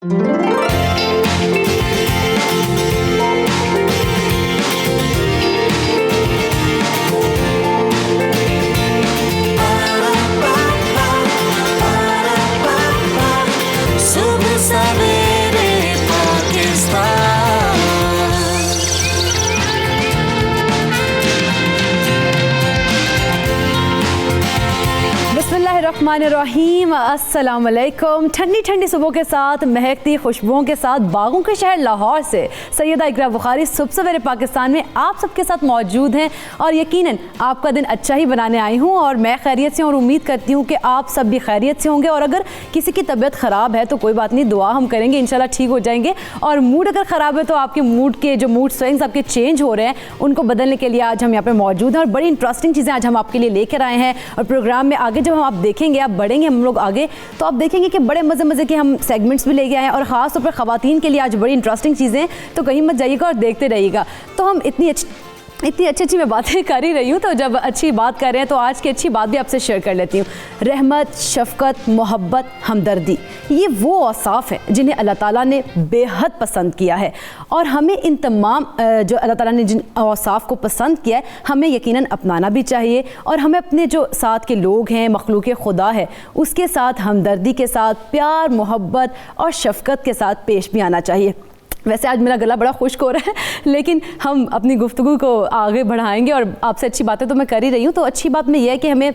बिस्मिल्लाहिर्रहमानिर्रहीम, अस्सलाम वालेकुम। ठंडी ठंडी सुबह के साथ, महकती खुशबुओं के साथ, बागों के शहर लाहौर से सैयदा इकरा बुखारी सुबह सवेरे पाकिस्तान में आप सबके साथ मौजूद हैं और यकीनन आपका दिन अच्छा ही बनाने आई हूँ और मैं खैरियत से और उम्मीद करती हूँ कि आप सब भी खैरियत से होंगे। और अगर किसी की तबीयत ख़राब है तो कोई बात नहीं, दुआ हम करेंगे, इंशाल्लाह ठीक हो जाएंगे। और मूड अगर ख़राब है तो आपके मूड के जो मूड स्विंग्स आपके चेंज हो रहे हैं उनको बदलने के लिए आज हम यहाँ पर मौजूद हैं और बड़ी इंटरेस्टिंग चीज़ें आज हम आपके लिए लेकर आए हैं। और प्रोग्राम में आगे जब हम आप देखेंगे, आप बढ़ेंगे हम लोग आगे, तो आप देखेंगे कि बड़े मज़े के हम सेगमेंट्स भी लेके आए हैं और ख़ास तौर पर ख़वातीन के लिए आज बड़ी इंटरेस्टिंग चीज़ें, तो कहीं मत जाइएगा और देखते रहिएगा। तो हम इतनी अच्छी मैं बातें कर ही रही हूँ, तो जब अच्छी बात कर रहे हैं तो आज की अच्छी बात भी आपसे शेयर कर लेती हूँ। रहमत, शफ़क़त, मोहब्बत, हमदर्दी, ये वो औसाफ़ हैं जिन्हें अल्लाह ताला ने बेहद पसंद किया है और हमें इन तमाम जो अल्लाह ताला ने जिन औसाफ़ को पसंद किया है हमें यकीनन अपनाना भी चाहिए और हमें अपने जो साथ के लोग हैं, मखलूक़ खुदा है, उसके साथ हमदर्दी के साथ, प्यार, मोहब्बत और शफ़क़त के साथ पेश भी आना चाहिए। वैसे आज मेरा गला बड़ा खुश्क हो रहा है लेकिन हम अपनी गुफ्तगू को आगे बढ़ाएंगे और आपसे अच्छी बातें तो मैं कर ही रही हूँ। तो अच्छी बात में यह है कि हमें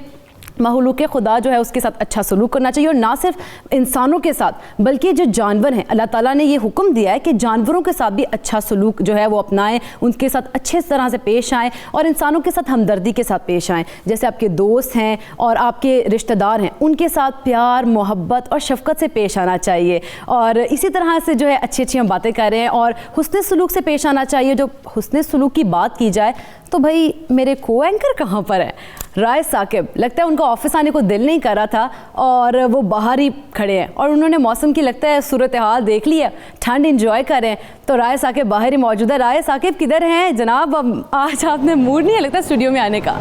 मखलूक़ खुदा जो है उसके साथ अच्छा सलूक करना चाहिए और ना सिर्फ इंसानों के साथ बल्कि जो जानवर हैं, अल्लाह ताला ने ये हुक्म दिया है कि जानवरों के साथ भी अच्छा सलूक जो है वो अपनाएं, उनके साथ अच्छे तरह से पेश आएँ और इंसानों के साथ हमदर्दी के साथ पेश आएँ। जैसे आपके दोस्त हैं और आपके रिश्तेदार हैं, उनके साथ प्यार, मोहब्बत और शफ़क़त से पेश आना चाहिए। और इसी तरह से जो है अच्छी हम बातें कर रहे हैं और हुस्न सलूक से पेश आना चाहिए। जो हुस्न सलूक की बात की जाए तो भाई मेरे को एंकर कहाँ पर है? राय साकिब, लगता है उनका ऑफिस आने को दिल नहीं कर रहा था और वो बाहर ही खड़े हैं और उन्होंने मौसम की लगता है सूरत हाल देख लिया, ठंड एंजॉय कर रहे हैं। तो राय साकिब बाहर ही मौजूद है। राय साकिब किधर हैं जनाब? आज आपने मूड नहीं है लगता स्टूडियो में आने का।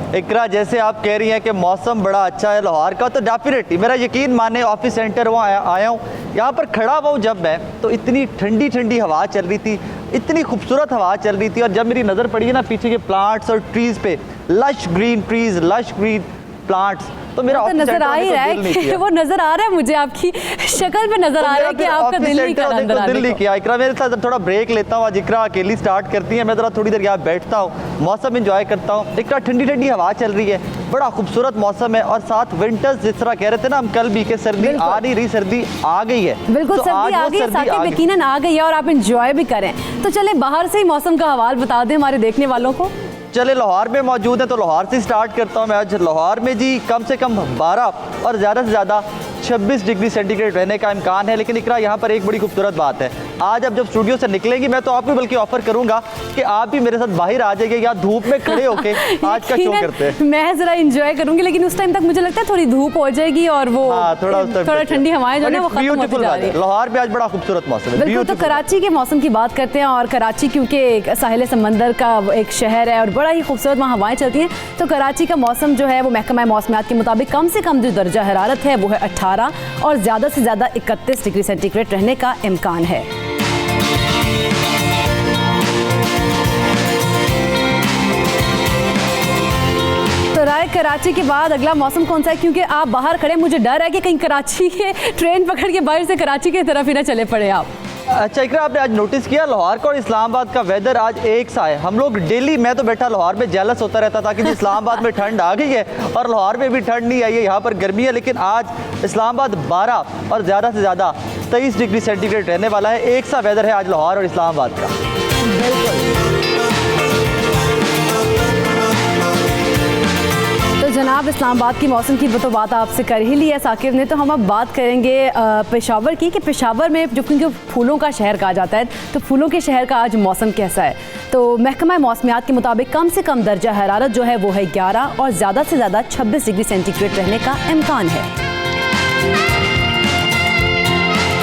इकरा, जैसे आप कह रही हैं कि मौसम बड़ा अच्छा है लाहौर का, तो डेफिनेटली मेरा यकीन माने ऑफिस सेंटर वहाँ आया हूँ, यहाँ पर खड़ा हुआ हूँ जब मैं, तो इतनी ठंडी ठंडी हवा चल रही थी, इतनी खूबसूरत हवा चल रही थी। और जब मेरी नज़र पड़ी है ना पीछे के प्लांट्स और ट्रीज़ पे, lush green trees, lush green plants, तो मेरा तो नजर आ ही रहा है वो नजर आ रहा है मुझे, आपकी शक्ल पे नजर आ रहा है कि आपका दिल नहीं कर रहा। दिल नहीं किया। इकरा मेरे साथ थोड़ा ब्रेक लेता हूँ, आज इकरा अकेली स्टार्ट करती है, मैं ज़रा थोड़ी देर यहाँ बैठता हूँ, मौसम एंजॉय करता हूँ। इकरा ठंडी ठंडी हवा चल रही है, बड़ा खूबसूरत मौसम है और साथ विंटर्स जिस तरह कह रहे थे ना हम कल भी कि सर्दी आ नहीं रही, सर्दी आ गई है। बिल्कुल तो सर्दी आ गई, साकिब यकीनन आ गई है और आप एंजॉय भी करें। तो चले बाहर से ही मौसम का हवाल बता दें हमारे देखने वालों को। चले लाहौर में मौजूद है तो लाहौर से स्टार्ट करता हूँ मैं। आज लाहौर में जी कम से कम 12 और ज़्यादा से ज़्यादा 26 डिग्री सेंटीग्रेड रहने का इम्कान है। लेकिन इकरा यहाँ पर एक बड़ी खूबसूरत बात है, आज अब जब स्टूडियो से निकलेंगी मैं तो आपको बल्कि ऑफर करूँगा कि आप भी मेरे साथ बाहर आ जाइए, या धूप में खड़े होके आज का शो करते हैं। मैं ज़रा एंजॉय करूँगी लेकिन उस टाइम तक मुझे लगता है थोड़ी धूप हो जाएगी और वो थोड़ा ठंडी हवाएं जो है वो खत्म होती जा रही है। लाहौर में आज बड़ा खूबसूरत मौसम है। बिल्कुल, तो कराची के मौसम की बात करते हैं और कराची क्योंकि साहिल समंदर का एक शहर है और बड़ा ही खूबसूरत वहाँ हवाएं चलती हैं, तो कराची का मौसम जो है वो महकमा मौसमियात के मुताबिक कम से कम जो दर्जा हरारत है वो है 18 और ज़्यादा से ज़्यादा 31 डिग्री सेंटीग्रेड रहने का इम्कान है। तो राय कराची के बाद अगला मौसम कौन सा है? क्योंकि आप बाहर खड़े, मुझे डर है कि कहीं कराची के ट्रेन पकड़ के बाहर से कराची की तरफ ही ना चले पड़े आप। अच्छा इकरा, आपने आज नोटिस किया लाहौर का और इस्लामाबाद का वेदर आज एक सा है। हम लोग डेली, मैं तो बैठा लाहौर में जेलस होता रहता था कि इस्लामाबाद में ठंड आ गई है और लाहौर में भी ठंड नहीं आई है, यहाँ पर गर्मी है। लेकिन आज इस्लामाबाद 12 और ज़्यादा से ज़्यादा 23 डिग्री सेंटीग्रेड रहने वाला है। एक सा वेदर है आज लाहौर और इस्लामाबाद का। जनाब इस्लामाबाद की मौसम की तो बात आपसे कर ही ली है साकिब ने, तो हम अब बात करेंगे पेशावर की कि पेशावर में जो क्योंकि फूलों का शहर कहा जाता है, तो फूलों के शहर का आज मौसम कैसा है? तो महकमा मौसमियात के मुताबिक कम से कम दर्जा हरारत जो है वो है 11 और ज़्यादा से ज़्यादा 26 डिग्री सेंटीग्रेड रहने का इम्कान है।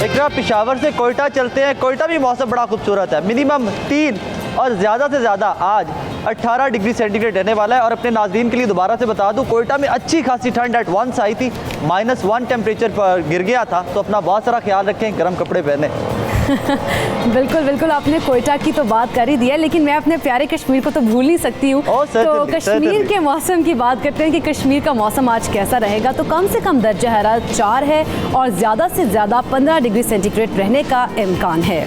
इकरा, पेशावर से कोयटा चलते हैं। कोयटा भी मौसम बड़ा खूबसूरत है, मिनिमम 3 और ज़्यादा से ज़्यादा आज 18 डिग्री सेंटीग्रेड रहने वाला है। और अपने नाज़रीन के लिए दोबारा से बता दूं, कोयटा में अच्छी खासी ठंड एट वंस आई थी, -1 टेम्परेचर पर गिर गया था। तो अपना बहुत सारा ख्याल रखें, गर्म कपड़े पहने। बिल्कुल बिल्कुल, आपने कोयटा की तो बात कर ही दी है, लेकिन मैं अपने प्यारे कश्मीर को तो भूल नहीं सकती हूँ। तो कश्मीर के मौसम की बात करते हैं कि कश्मीर का मौसम आज कैसा रहेगा। तो कम से कम दर्जा हरारत 4 है और ज़्यादा से ज़्यादा 15 डिग्री सेंटीग्रेड रहने का इम्कान है।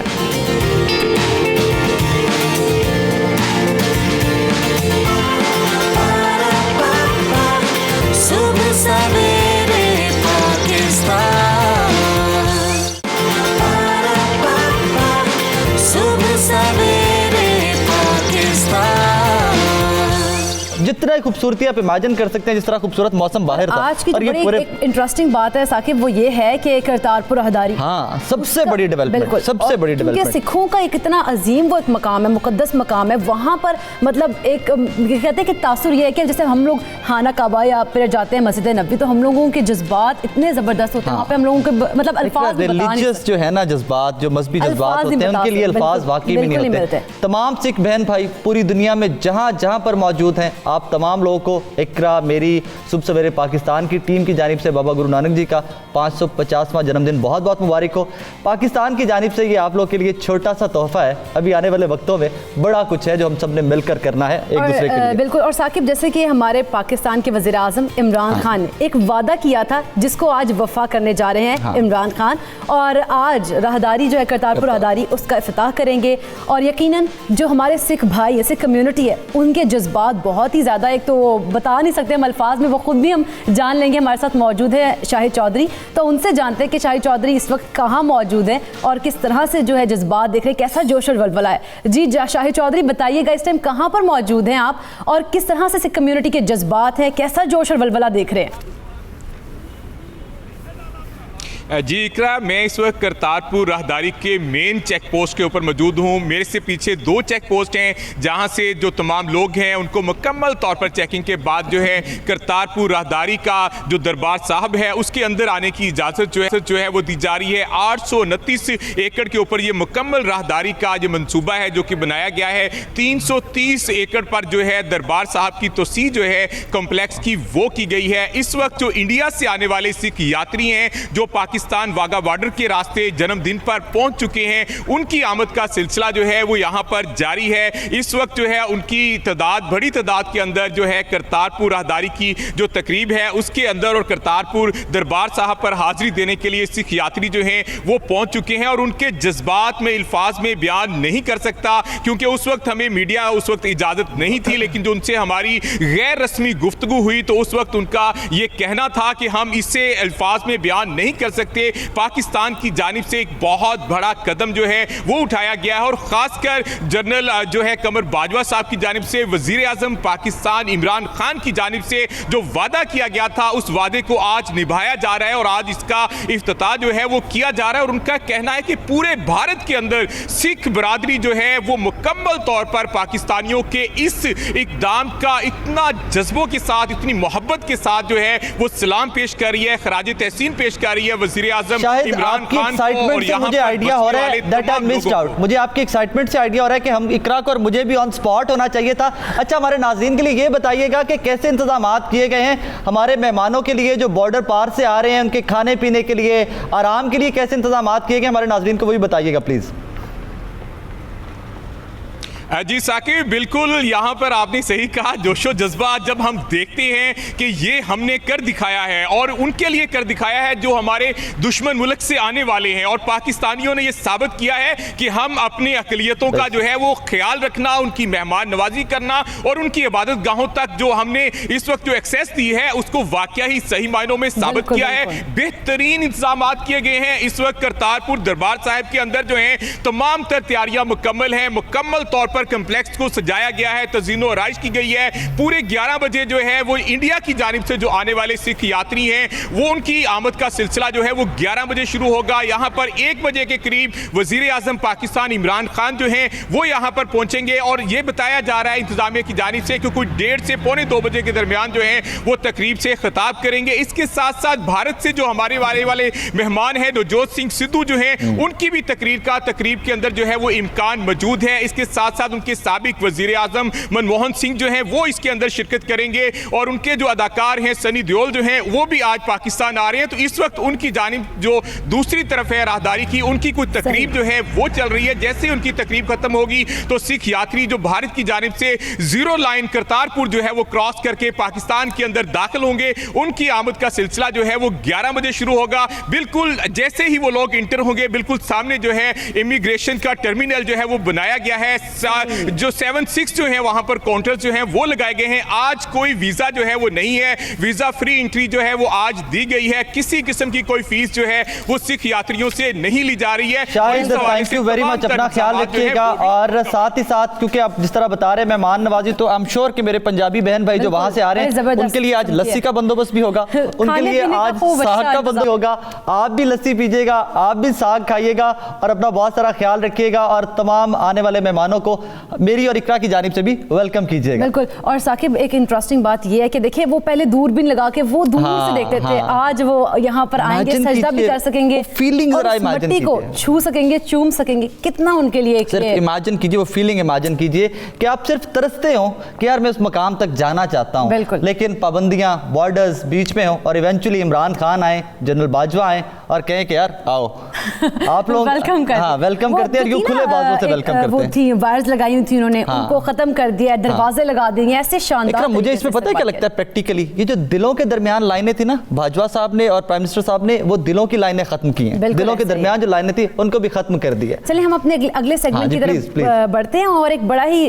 सुबह सवेरे पाकिस्तान, सुबह सवेरे पाकिस्तान। जितना खूबसूरती आप इमेजिन कर सकते हैं, जिस तरह खूबसूरत मौसम बाहर था। आज की और ये पूरे एक इंटरेस्टिंग बात है साकिब, वो ये है कि करतारपुर राहदारी, हाँ, सबसे बड़ी डेवलपमेंट, सबसे बड़ी डेवलपमेंट। सिखों का एक इतना अजीम वो एक मकाम है, मुकद्दस मकाम है। वहाँ पर मतलब एक कहते हैं कि तासुर ये है कि जैसे हम लोग खाना काबा या फिर जाते हैं मस्जिद नबी, तो हम लोगों के जज्बात इतने ज़बरदस्त होते हैं वहाँ पे, हम लोगों के मतलब अल्फाज रिलीजियस जो है ना जज्बात, जो मजहबी जज्बात होते हैं, उनके लिए अल्फाज वाकई में नहीं होते। तमाम सिख बहन भाई पूरी दुनिया में जहाँ जहाँ पर मौजूद हैं, आप तमाम लोगों को इकरा मेरी सुबह सवेरे पाकिस्तान की टीम की जानिब से बाबा गुरु नानक जी का 550वां जन्मदिन बहुत बहुत मुबारक हो। पाकिस्तान की जानिब से ये आप लोग के लिए छोटा सा तोहफा है। अभी आने वाले वक्तों में बड़ा कुछ है जो हम सब ने मिलकर करना है एक दूसरे के लिए। बिल्कुल। और साकिब, जैसे कि हमारे पाकिस्तान के वज़ीर आज़म इमरान खान ने एक वादा किया था जिसको आज वफा करने जा रहे हैं इमरान खान, और आज राहदारी जो है करतारपुर राहदारी उसका इफ्तिताह करेंगे। और यकीनन जो हमारे सिख भाई है, सिख कम्युनिटी है, उनके जज्बात बहुत ही ज़्यादा, एक तो वो बता नहीं सकते हम अल्फाज में, वो खुद भी हम जान लेंगे। हमारे साथ मौजूद है शाहिद चौधरी, तो उनसे जानते हैं कि शाहिद चौधरी इस वक्त कहाँ मौजूद हैं और किस तरह से जो है जज्बात देख रहे हैं, कैसा जोश और वलवला है। जी शाहिद चौधरी, बताइएगा इस टाइम कहाँ पर मौजूद हैं आप और किस तरह से सिख कम्युनिटी के जज्बात हैं, कैसा जोश और वलवला देख रहे हैं? जी इकरा, मैं इस वक्त करतारपुर राहदारी के मेन चेक पोस्ट के ऊपर मौजूद हूँ। मेरे से पीछे 2 चेक पोस्ट हैं जहाँ से जो तमाम लोग हैं उनको मुकम्मल तौर पर चेकिंग के बाद जो है करतारपुर राहदारी का जो दरबार साहब है उसके अंदर आने की इजाज़त जो है वो दी जा रही है। 829 एकड़ के ऊपर ये मुकम्मल राहदारी का जो मनसूबा है जो कि बनाया गया है। 330 एकड़ पर जो है दरबार साहब की तोसी जो है कॉम्प्लेक्स की वो की गई है। इस वक्त जो इंडिया से आने वाले सिख यात्री हैं जो पाकिस्तान वाघा बॉर्डर के रास्ते जन्मदिन पर पहुंच चुके हैं, उनकी आमद का सिलसिला जो है वो यहां पर जारी है। इस वक्त जो है उनकी तादाद, बड़ी तादाद के अंदर जो है करतारपुर राहदारी की जो तकरीब है उसके अंदर और करतारपुर दरबार साहब पर हाजिरी देने के लिए सिख यात्री जो हैं वो पहुंच चुके हैं। और उनके जज्बात में अल्फाज में बयान नहीं कर सकता क्योंकि उस वक्त हमें मीडिया उस वक्त इजाज़त नहीं थी, लेकिन जो उनसे हमारी गैर रस्मी गुफ्तगू हुई तो उस वक्त उनका ये कहना था कि हम इससे अल्फाज में बयान नहीं कर सकते। पाकिस्तान की जानिब से एक बहुत बड़ा कदम जो है वो उठाया गया है और खासकर जनरल जो है कमर बाजवा साहब की जानिब से वजीर आजम पाकिस्तान इमरान खान की जानिब से जो वादा किया गया था उस वादे को आज निभाया जा रहा है और आज इसका इफ्तिताह जो है वो किया जा रहा है। और उनका कहना है कि पूरे भारत के अंदर सिख बरादरी जो है वो मुकम्मल तौर पर पाकिस्तानियों के इस इक़दाम का इतना जज्बों के साथ, इतनी मोहब्बत के साथ जो है वो सलाम पेश कर रही है, खराज तहसीन पेश कर रही है वजीर आजम इमरान खान को। और मुझे आइडिया हो रहा है दैट आई मिस्ड आउट, मुझे आपकी एक्साइटमेंट से आइडिया हो रहा है कि हम इकरा को और मुझे भी ऑन स्पॉट होना चाहिए था। अच्छा, हमारे नाज़रीन के लिए ये बताइएगा कि कैसे इंतजामात किए गए हैं हमारे मेहमानों के लिए जो बॉर्डर पार से आ रहे हैं, उनके खाने पीने के लिए, आराम के लिए कैसे इंतजामात किए गए हमारे नाज़रीन को, वही बताइएगा प्लीज़। जी साकिब, बिल्कुल यहाँ पर आपने सही कहा। जोशो जज्बा जब हम देखते हैं कि ये हमने कर दिखाया है और उनके लिए कर दिखाया है जो हमारे दुश्मन मुल्क से आने वाले हैं, और पाकिस्तानियों ने ये साबित किया है कि हम अपनी अक़लियतों का जो है वो ख्याल रखना, उनकी मेहमान नवाजी करना और उनकी इबादत गाहों तक जो हमने इस वक्त जो एक्सेस दी है उसको वाकया ही सही मायनों में साबित किया है। बेहतरीन इंतजाम किए गए हैं। इस वक्त करतारपुर दरबार साहिब के अंदर जो है तमाम तर तैयारियां मुकम्मल हैं। मुकम्मल तौर पर कंप्लेक्स को सजाया गया है, तज़ीनो आराइश की गई है। पूरे 11 बजे जो है वो इंडिया की जानिब से जो आने वाले सिख यात्री हैं वो उनकी आमद का सिलसिला जो है वो 11 बजे शुरू होगा। यहाँ पर 1 बजे के करीब वजीर आजम पाकिस्तान इमरान खान जो हैं वो यहाँ पर पहुँचेंगे और ये बताया जा रहा है इंतजामिया की जानिब से कि कोई 1:30 से 1:45 बजे के दरमियान जो है वो तकरीब से खिताब करेंगे। इसके साथ साथ भारत से जो हमारे वाले मेहमान हैं नवजोत सिंह सिद्धू जो हैं उनकी भी तकरीब के अंदर जो है वो इम्कान मौजूद है। इसके साथ साथ साथ उनके साबिक वजीर आजम मनमोहन सिंह जो हैं वो इसके अंदर शिरकत करेंगे और उनके जो अदाकार हैं सनी देओल जो हैं वो भी आज पाकिस्तान आ रहे हैं। तो इस वक्त उनकी जानिब जो दूसरी तरफ है राहदारी की, उनकी कोई तकरीब जो है वो चल रही है। जैसे ही उनकी तकरीब खत्म होगी तो सिख यात्री जो भारत की जानिब से जीरो लाइन करतारपुर जो है वो क्रॉस करके पाकिस्तान के अंदर दाखिल होंगे। उनकी आमद का सिलसिला जो है वो 11 बजे शुरू होगा। बिल्कुल जैसे ही वो लोग इंटर होंगे बिल्कुल सामने जो है इमिग्रेशन का टर्मिनल जो है वो बनाया गया है। जो 7-6 जो है वहां पर काउंटर जो है वो लगाए गए हैं। आज कोई वीजा जो है वो नहीं है, वीजा फ्री एंट्री जो है वो आज दी गई है। किसी किस्म की कोई फीस जो है वो सिख यात्रियों से नहीं ली जा रही है। Shahid thank you very much, अपना ख्याल रखिएगा। और साथ ही साथ क्योंकि आप जिस तरह बता रहे हैं मेहमान नवाजी, तो आई एम श्योर कि मेरे पंजाबी बहन भाई जो वहां से आ रहे हैं उनके लिए आज लस्सी का बंदोबस्त भी होगा, उनके लिए आज साग का बंदोबस्त होगा। आप भी लस्सी पीजिएगा, आप भी साग खाइएगा और अपना बहुत सारा ख्याल रखिएगा। और तमाम आने वाले मेहमानों को मेरी और इकरा की जानिब से भी वेलकम कीजिएगा। बिल्कुल। और साकिब एक इंटरेस्टिंग बात यह है कि देखिए वो पहले दूरबीन लगा के वो दूर से देखते थे, आज वो यहाँ पर आएंगे, सजदा भी कर सकेंगे, फीलिंग और उस मिट्टी को छू सकेंगे, चूम सकेंगे। कितना उनके लिए सिर्फ इमेजिन कीजिए, वो फीलिंग इमेजिन कीजिए कि आप सिर्फ तरसते हो कि यार मैं उस मकाम तक जाना चाहता हूँ, लेकिन पाबंदियां, बॉर्डर्स बीच में हो और इवेंचुअली इमरान खान आए, जनरल बाजवा आए और कहें कि यार आओ आप लोग वेलकम करते हैं। हाँ, वेलकम करते हैं, यूं खुले बाजों से वेलकम करते हैं। वो थी वायर्स लगाई हुई थी उन्होंने, उनको खत्म कर दिया, दरवाजे लगा दिए, ऐसे शानदार। मुझे इसमें पता है क्या लगता है प्रैक्टिकली, ये जो दिलों के दरमियान लाइनें थी ना, बाजवा साहब ने और प्राइम मिनिस्टर साहब ने वो दिलों की लाइनें खत्म की हैं, दिलों के दरमियान जो लाइनें थी उनको भी खत्म कर दिया। चलिए हम अपने अगले सेगमेंट की तरफ बढ़ते हैं और एक बड़ा ही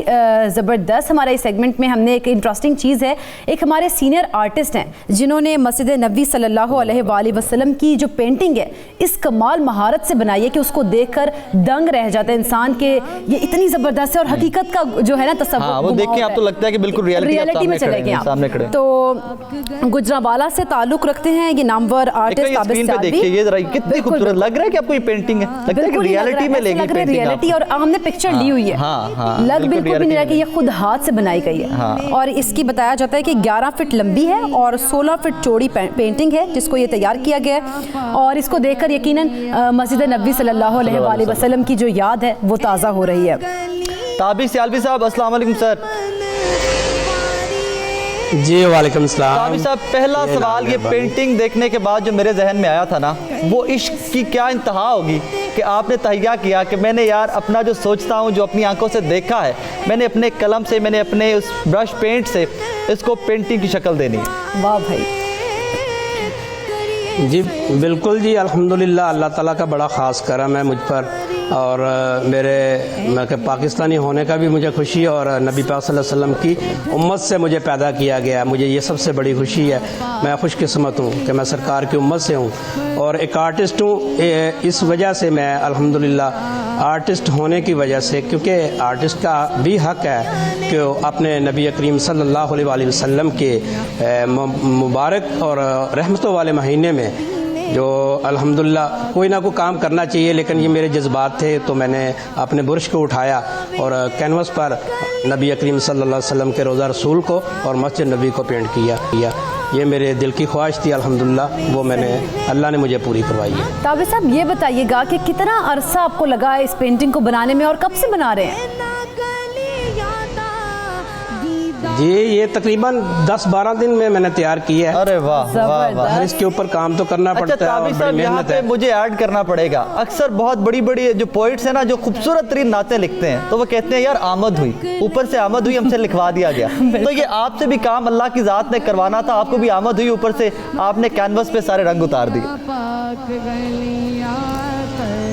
जबरदस्त हमारा इस सेगमेंट में हमने एक इंटरेस्टिंग चीज़ है, एक हमारे सीनियर आर्टिस्ट हैं जिन्होंने मस्जिद नबी सल्लल्लाहु अलैहि वसल्लम की जो पेंटिंग है इस कमाल महारत से बनाई है कि उसको देखकर दंग रह जाता है इंसान के, ये इतनी जबरदस्त है और हकीकत का जो है ना तस्वीर वो देख के आप तो लगता है कि बिल्कुल रियलिटी में चले गए सामने खड़े। तो गुजरांवाला से ताल्लुक रखते हैं ये नामवर आर्टिस्ट ताबिश साहब। देखिए ये जरा कितनी खूबसूरत लग रहा है कि आपको ये पेंटिंग है, लगता है कि रियलिटी में लेगी पेंटिंग, रियलिटी। और हमने पिक्चर ली हुई है, लग बिल्कुल भी नहीं रहा कि ये खुद हाथ से बनाई गई है। और इसकी बताया जाता है कि 11 फीट लंबी है और 16 फीट चौड़ी पेंटिंग है जिसको ये तैयार किया गया है। और इसको देखकर यकीनन मस्जिद नबी सल्लल्लाहु अलैहि वसल्लम की जो याद है वो ताज़ा हो रही है। ताबिश सियालवी साहब अस्सलाम वालेकुम सर। जी वालेकुम सलाम। ताबिश साहब पहला सवाल, ये पेंटिंग देखने के बाद जो मेरे जहन में आया था ना, वो इश्क की क्या इंतहा होगी कि आपने तहैया किया कि मैंने यार अपना जो सोचता हूँ, जो अपनी आंखों से देखा है, मैंने अपने कलम से, मैंने अपने उस ब्रश पेंट से इसको पेंटिंग की शक्ल देनी है। वाह भाई। जी बिल्कुल जी, अल्हम्दुलिल्लाह अल्लाह ताला का बड़ा ख़ास करम है मुझ पर और मैं के पाकिस्तानी होने का भी मुझे खुशी है और नबी पाक सल्लल्लाहु अलैहि वसल्लम की उम्मत से मुझे पैदा किया गया, मुझे ये सबसे बड़ी खुशी है। मैं खुशकिस्मत हूँ कि मैं सरकार की उम्मत से हूँ और एक आर्टिस्ट हूँ। इस वजह से मैं अल्हम्दुलिल्लाह आर्टिस्ट होने की वजह से, क्योंकि आर्टिस्ट का भी हक़ है कि अपने नबी करीम सल्लल्लाहु अलैहि वसल्लम के मुबारक और रहमतों वाले महीने में जो अल्हम्दुलिल्लाह कोई ना कोई काम करना चाहिए। लेकिन ये मेरे जज्बात थे तो मैंने अपने बुर्श को उठाया और कैनवस पर नबी करीम सल्लल्लाहु अलैहि वसल्लम के रोज़ा रसूल को और मस्जिद नबी को पेंट किया। ये मेरे दिल की ख्वाहिश थी, अल्हम्दुलिल्लाह वो मैंने अल्लाह ने मुझे पूरी करवाई है। ताबिश साहब ये बताइएगा कि कितना अरसा आपको लगा इस पेंटिंग को बनाने में और कब से बना रहे हैं? जी ये तकरीबन 10-12 दिन में मैंने तैयार की है। अरे वाह वाह, हर इसके ऊपर काम तो करना पड़ता है और बड़ी मेहनत है। मुझे ऐड करना पड़ेगा, अक्सर बहुत बड़ी बड़ी जो पोइट्स हैं ना, जो खूबसूरत तरीन नाते लिखते हैं, तो वो कहते हैं यार आमद हुई, ऊपर से आमद हुई, हमसे लिखवा दिया गया। तो ये आपसे भी काम अल्लाह की ज़ात ने करवाना था, आपको भी आमद हुई, ऊपर से आपने कैनवस पे सारे रंग उतार दिए।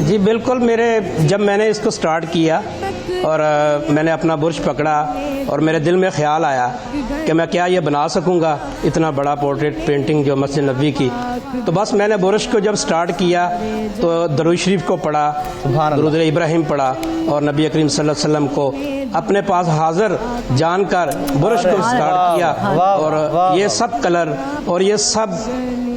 जी बिल्कुल, जब मैंने इसको स्टार्ट किया और मैंने अपना बुर्श पकड़ा और मेरे दिल में ख्याल आया कि मैं क्या ये बना सकूंगा इतना बड़ा पोर्ट्रेट पेंटिंग जो मस्जिद नबी की, तो बस मैंने बुर्श को जब स्टार्ट किया तो दरूद शरीफ को पढ़ा, दरूद इब्राहिम पढ़ा और नबी करीम सल्लल्लाहु अलैहि वसल्लम को अपने पास हाजिर जानकर बुर्श को स्टार्ट किया। और ये सब कलर और ये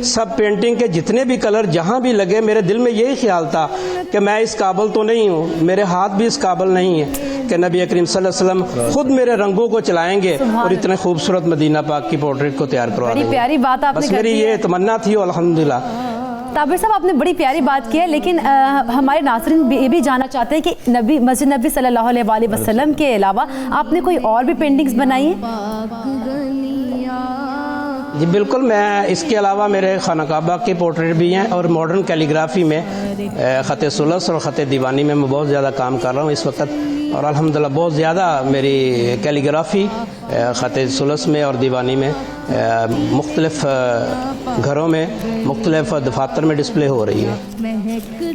सब पेंटिंग के जितने भी कलर जहाँ भी लगे, मेरे दिल में यही ख्याल था कि मैं इस काबिल तो नहीं हूँ, मेरे हाथ भी इस काबिल नहीं है कि नबी करीम सल्लल्लाहु अलैहि वसल्लम खुद मेरे रंगों को चलाएंगे और इतने खूबसूरत मदीना पाक की पोर्ट्रेट को तैयार करवा देंगे। प्यारी बात आपने बस मेरी ये तमन्ना थी अल्हम्दुलिल्लाह। ताबिर साहब, आपने बड़ी प्यारी बात की है, लेकिन हमारे नाज़रीन ये भी जानना चाहते हैं कि नबी मस्जिद नबी सल्लल्लाहु अलैहि वसल्लम के अलावा आपने कोई और भी पेंटिंग्स बनाई हैं? जी बिल्कुल, मैं इसके अलावा मेरे खाना काबा के पोर्ट्रेट भी हैं और मॉडर्न कैलीग्राफी में ख़त सुलस और ख़त दीवानी में मैं बहुत ज़्यादा काम कर रहा हूँ इस वक्त। और अल्हम्दुलिल्लाह बहुत ज़्यादा मेरी कैलीग्राफी ख़त सुलस में और दीवानी में मुख्तलिफ़ घरों में मुख्तलिफ़ दफातर में डिस्प्ले हो रही है।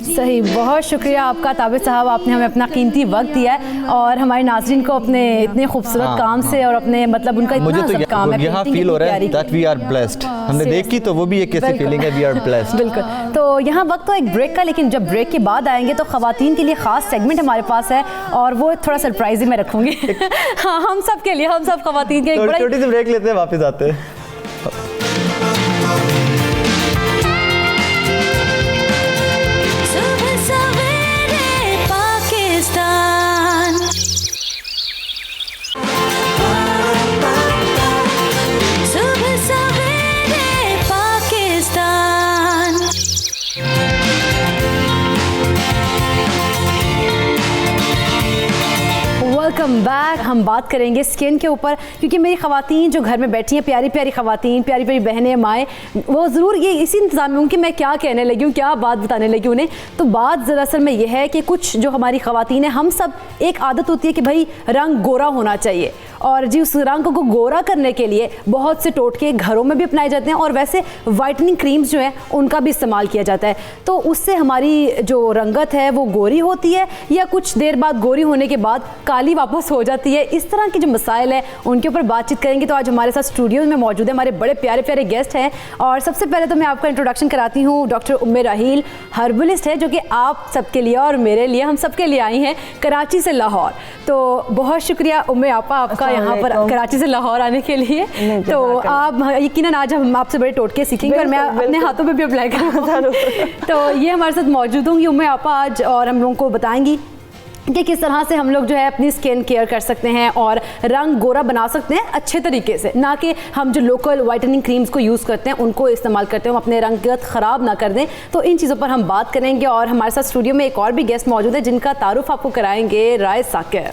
सही, बहुत शुक्रिया आपका ताबिर साहब, आपने हमें अपना कीमती वक्त दिया है और हमारे नाज़रीन को अपने इतने खूबसूरत काम से और अपने मतलब उनका मुझे इतना तो सब काम है, यहाँ फील हो रहा है दैट वी आर ब्लेस्ड। हमने देखी तो वो भी एक कैसी फीलिंग है, वी आर ब्लेस्ड। बिल्कुल। तो यहाँ वक्त तो एक ब्रेक का, लेकिन जब ब्रेक के बाद आएंगे तो ख़वातीन के लिए ख़ास सेगमेंट हमारे पास है और वो थोड़ा सरप्राइज ही मैं रखूँगी। हाँ, हम सब के लिए, हम सब ख़वातीन के लिए। छोटी सी ब्रेक लेते हैं, वापस आते हैं। सुबह सवेरे पाकिस्तान, सुबह सवेरे पाकिस्तान। Welcome back. हम बात करेंगे स्किन के ऊपर, क्योंकि मेरी ख़वातीन जो घर में बैठी हैं, प्यारी प्यारी ख़वातीन, प्यारी प्यारी बहनें, माएँ, वो ज़रूर ये इसी इंतज़ाम में हूँ कि मैं क्या कहने लगी हूँ, क्या बात बताने लगी उन्हें। तो बात दरअसल में यह है कि कुछ जो हमारी ख़वातीन हैं, हम सब एक आदत होती है कि भाई रंग गोरा होना चाहिए, और जी उस रंग को गोरा करने के लिए बहुत से टोटके घरों में भी अपनाए जाते हैं और वैसे वाइटनिंग क्रीम्स जो हैं उनका भी इस्तेमाल किया जाता है। तो उससे हमारी जो रंगत है वो गोरी होती है या कुछ देर बाद गोरी होने के बाद काली वापस हो जाती है? इस तरह के जो मसाइल हैं उनके ऊपर बातचीत करेंगे। तो आज हमारे साथ स्टूडियो में मौजूद है हमारे बड़े प्यारे प्यारे गेस्ट हैं, और सबसे पहले तो मैं आपका इंट्रोडक्शन कराती हूँ। डॉक्टर उम्मे राहील हर्बलिस्ट है, जो कि आप सबके लिए और मेरे लिए, हम सबके लिए आई हैं कराची से लाहौर। तो बहुत शुक्रिया उम्मे आपा आपका यहाँ पर कराची से लाहौर आने के लिए। तो आप यकीनन आज हम आपसे बड़े टोटके सीखेंगे और मैं अपने हाथों पे भी अप्लाई करूँगा। तो ये हमारे साथ मौजूद होंगी उम्मे आपा आज, और हम लोगों को बताएंगी कि किस तरह से हम लोग जो है अपनी स्किन केयर कर सकते हैं और रंग गोरा बना सकते हैं अच्छे तरीके से, ना कि हम जो लोकल वाइटनिंग क्रीम्स को यूज़ करते हैं उनको इस्तेमाल करते हैं, हम अपने रंगत ख़राब ना कर दें। तो इन चीज़ों पर हम बात करेंगे, और हमारे साथ स्टूडियो में एक और भी गेस्ट मौजूद है जिनका तारुफ आपको कराएंगे, Rai Sakir.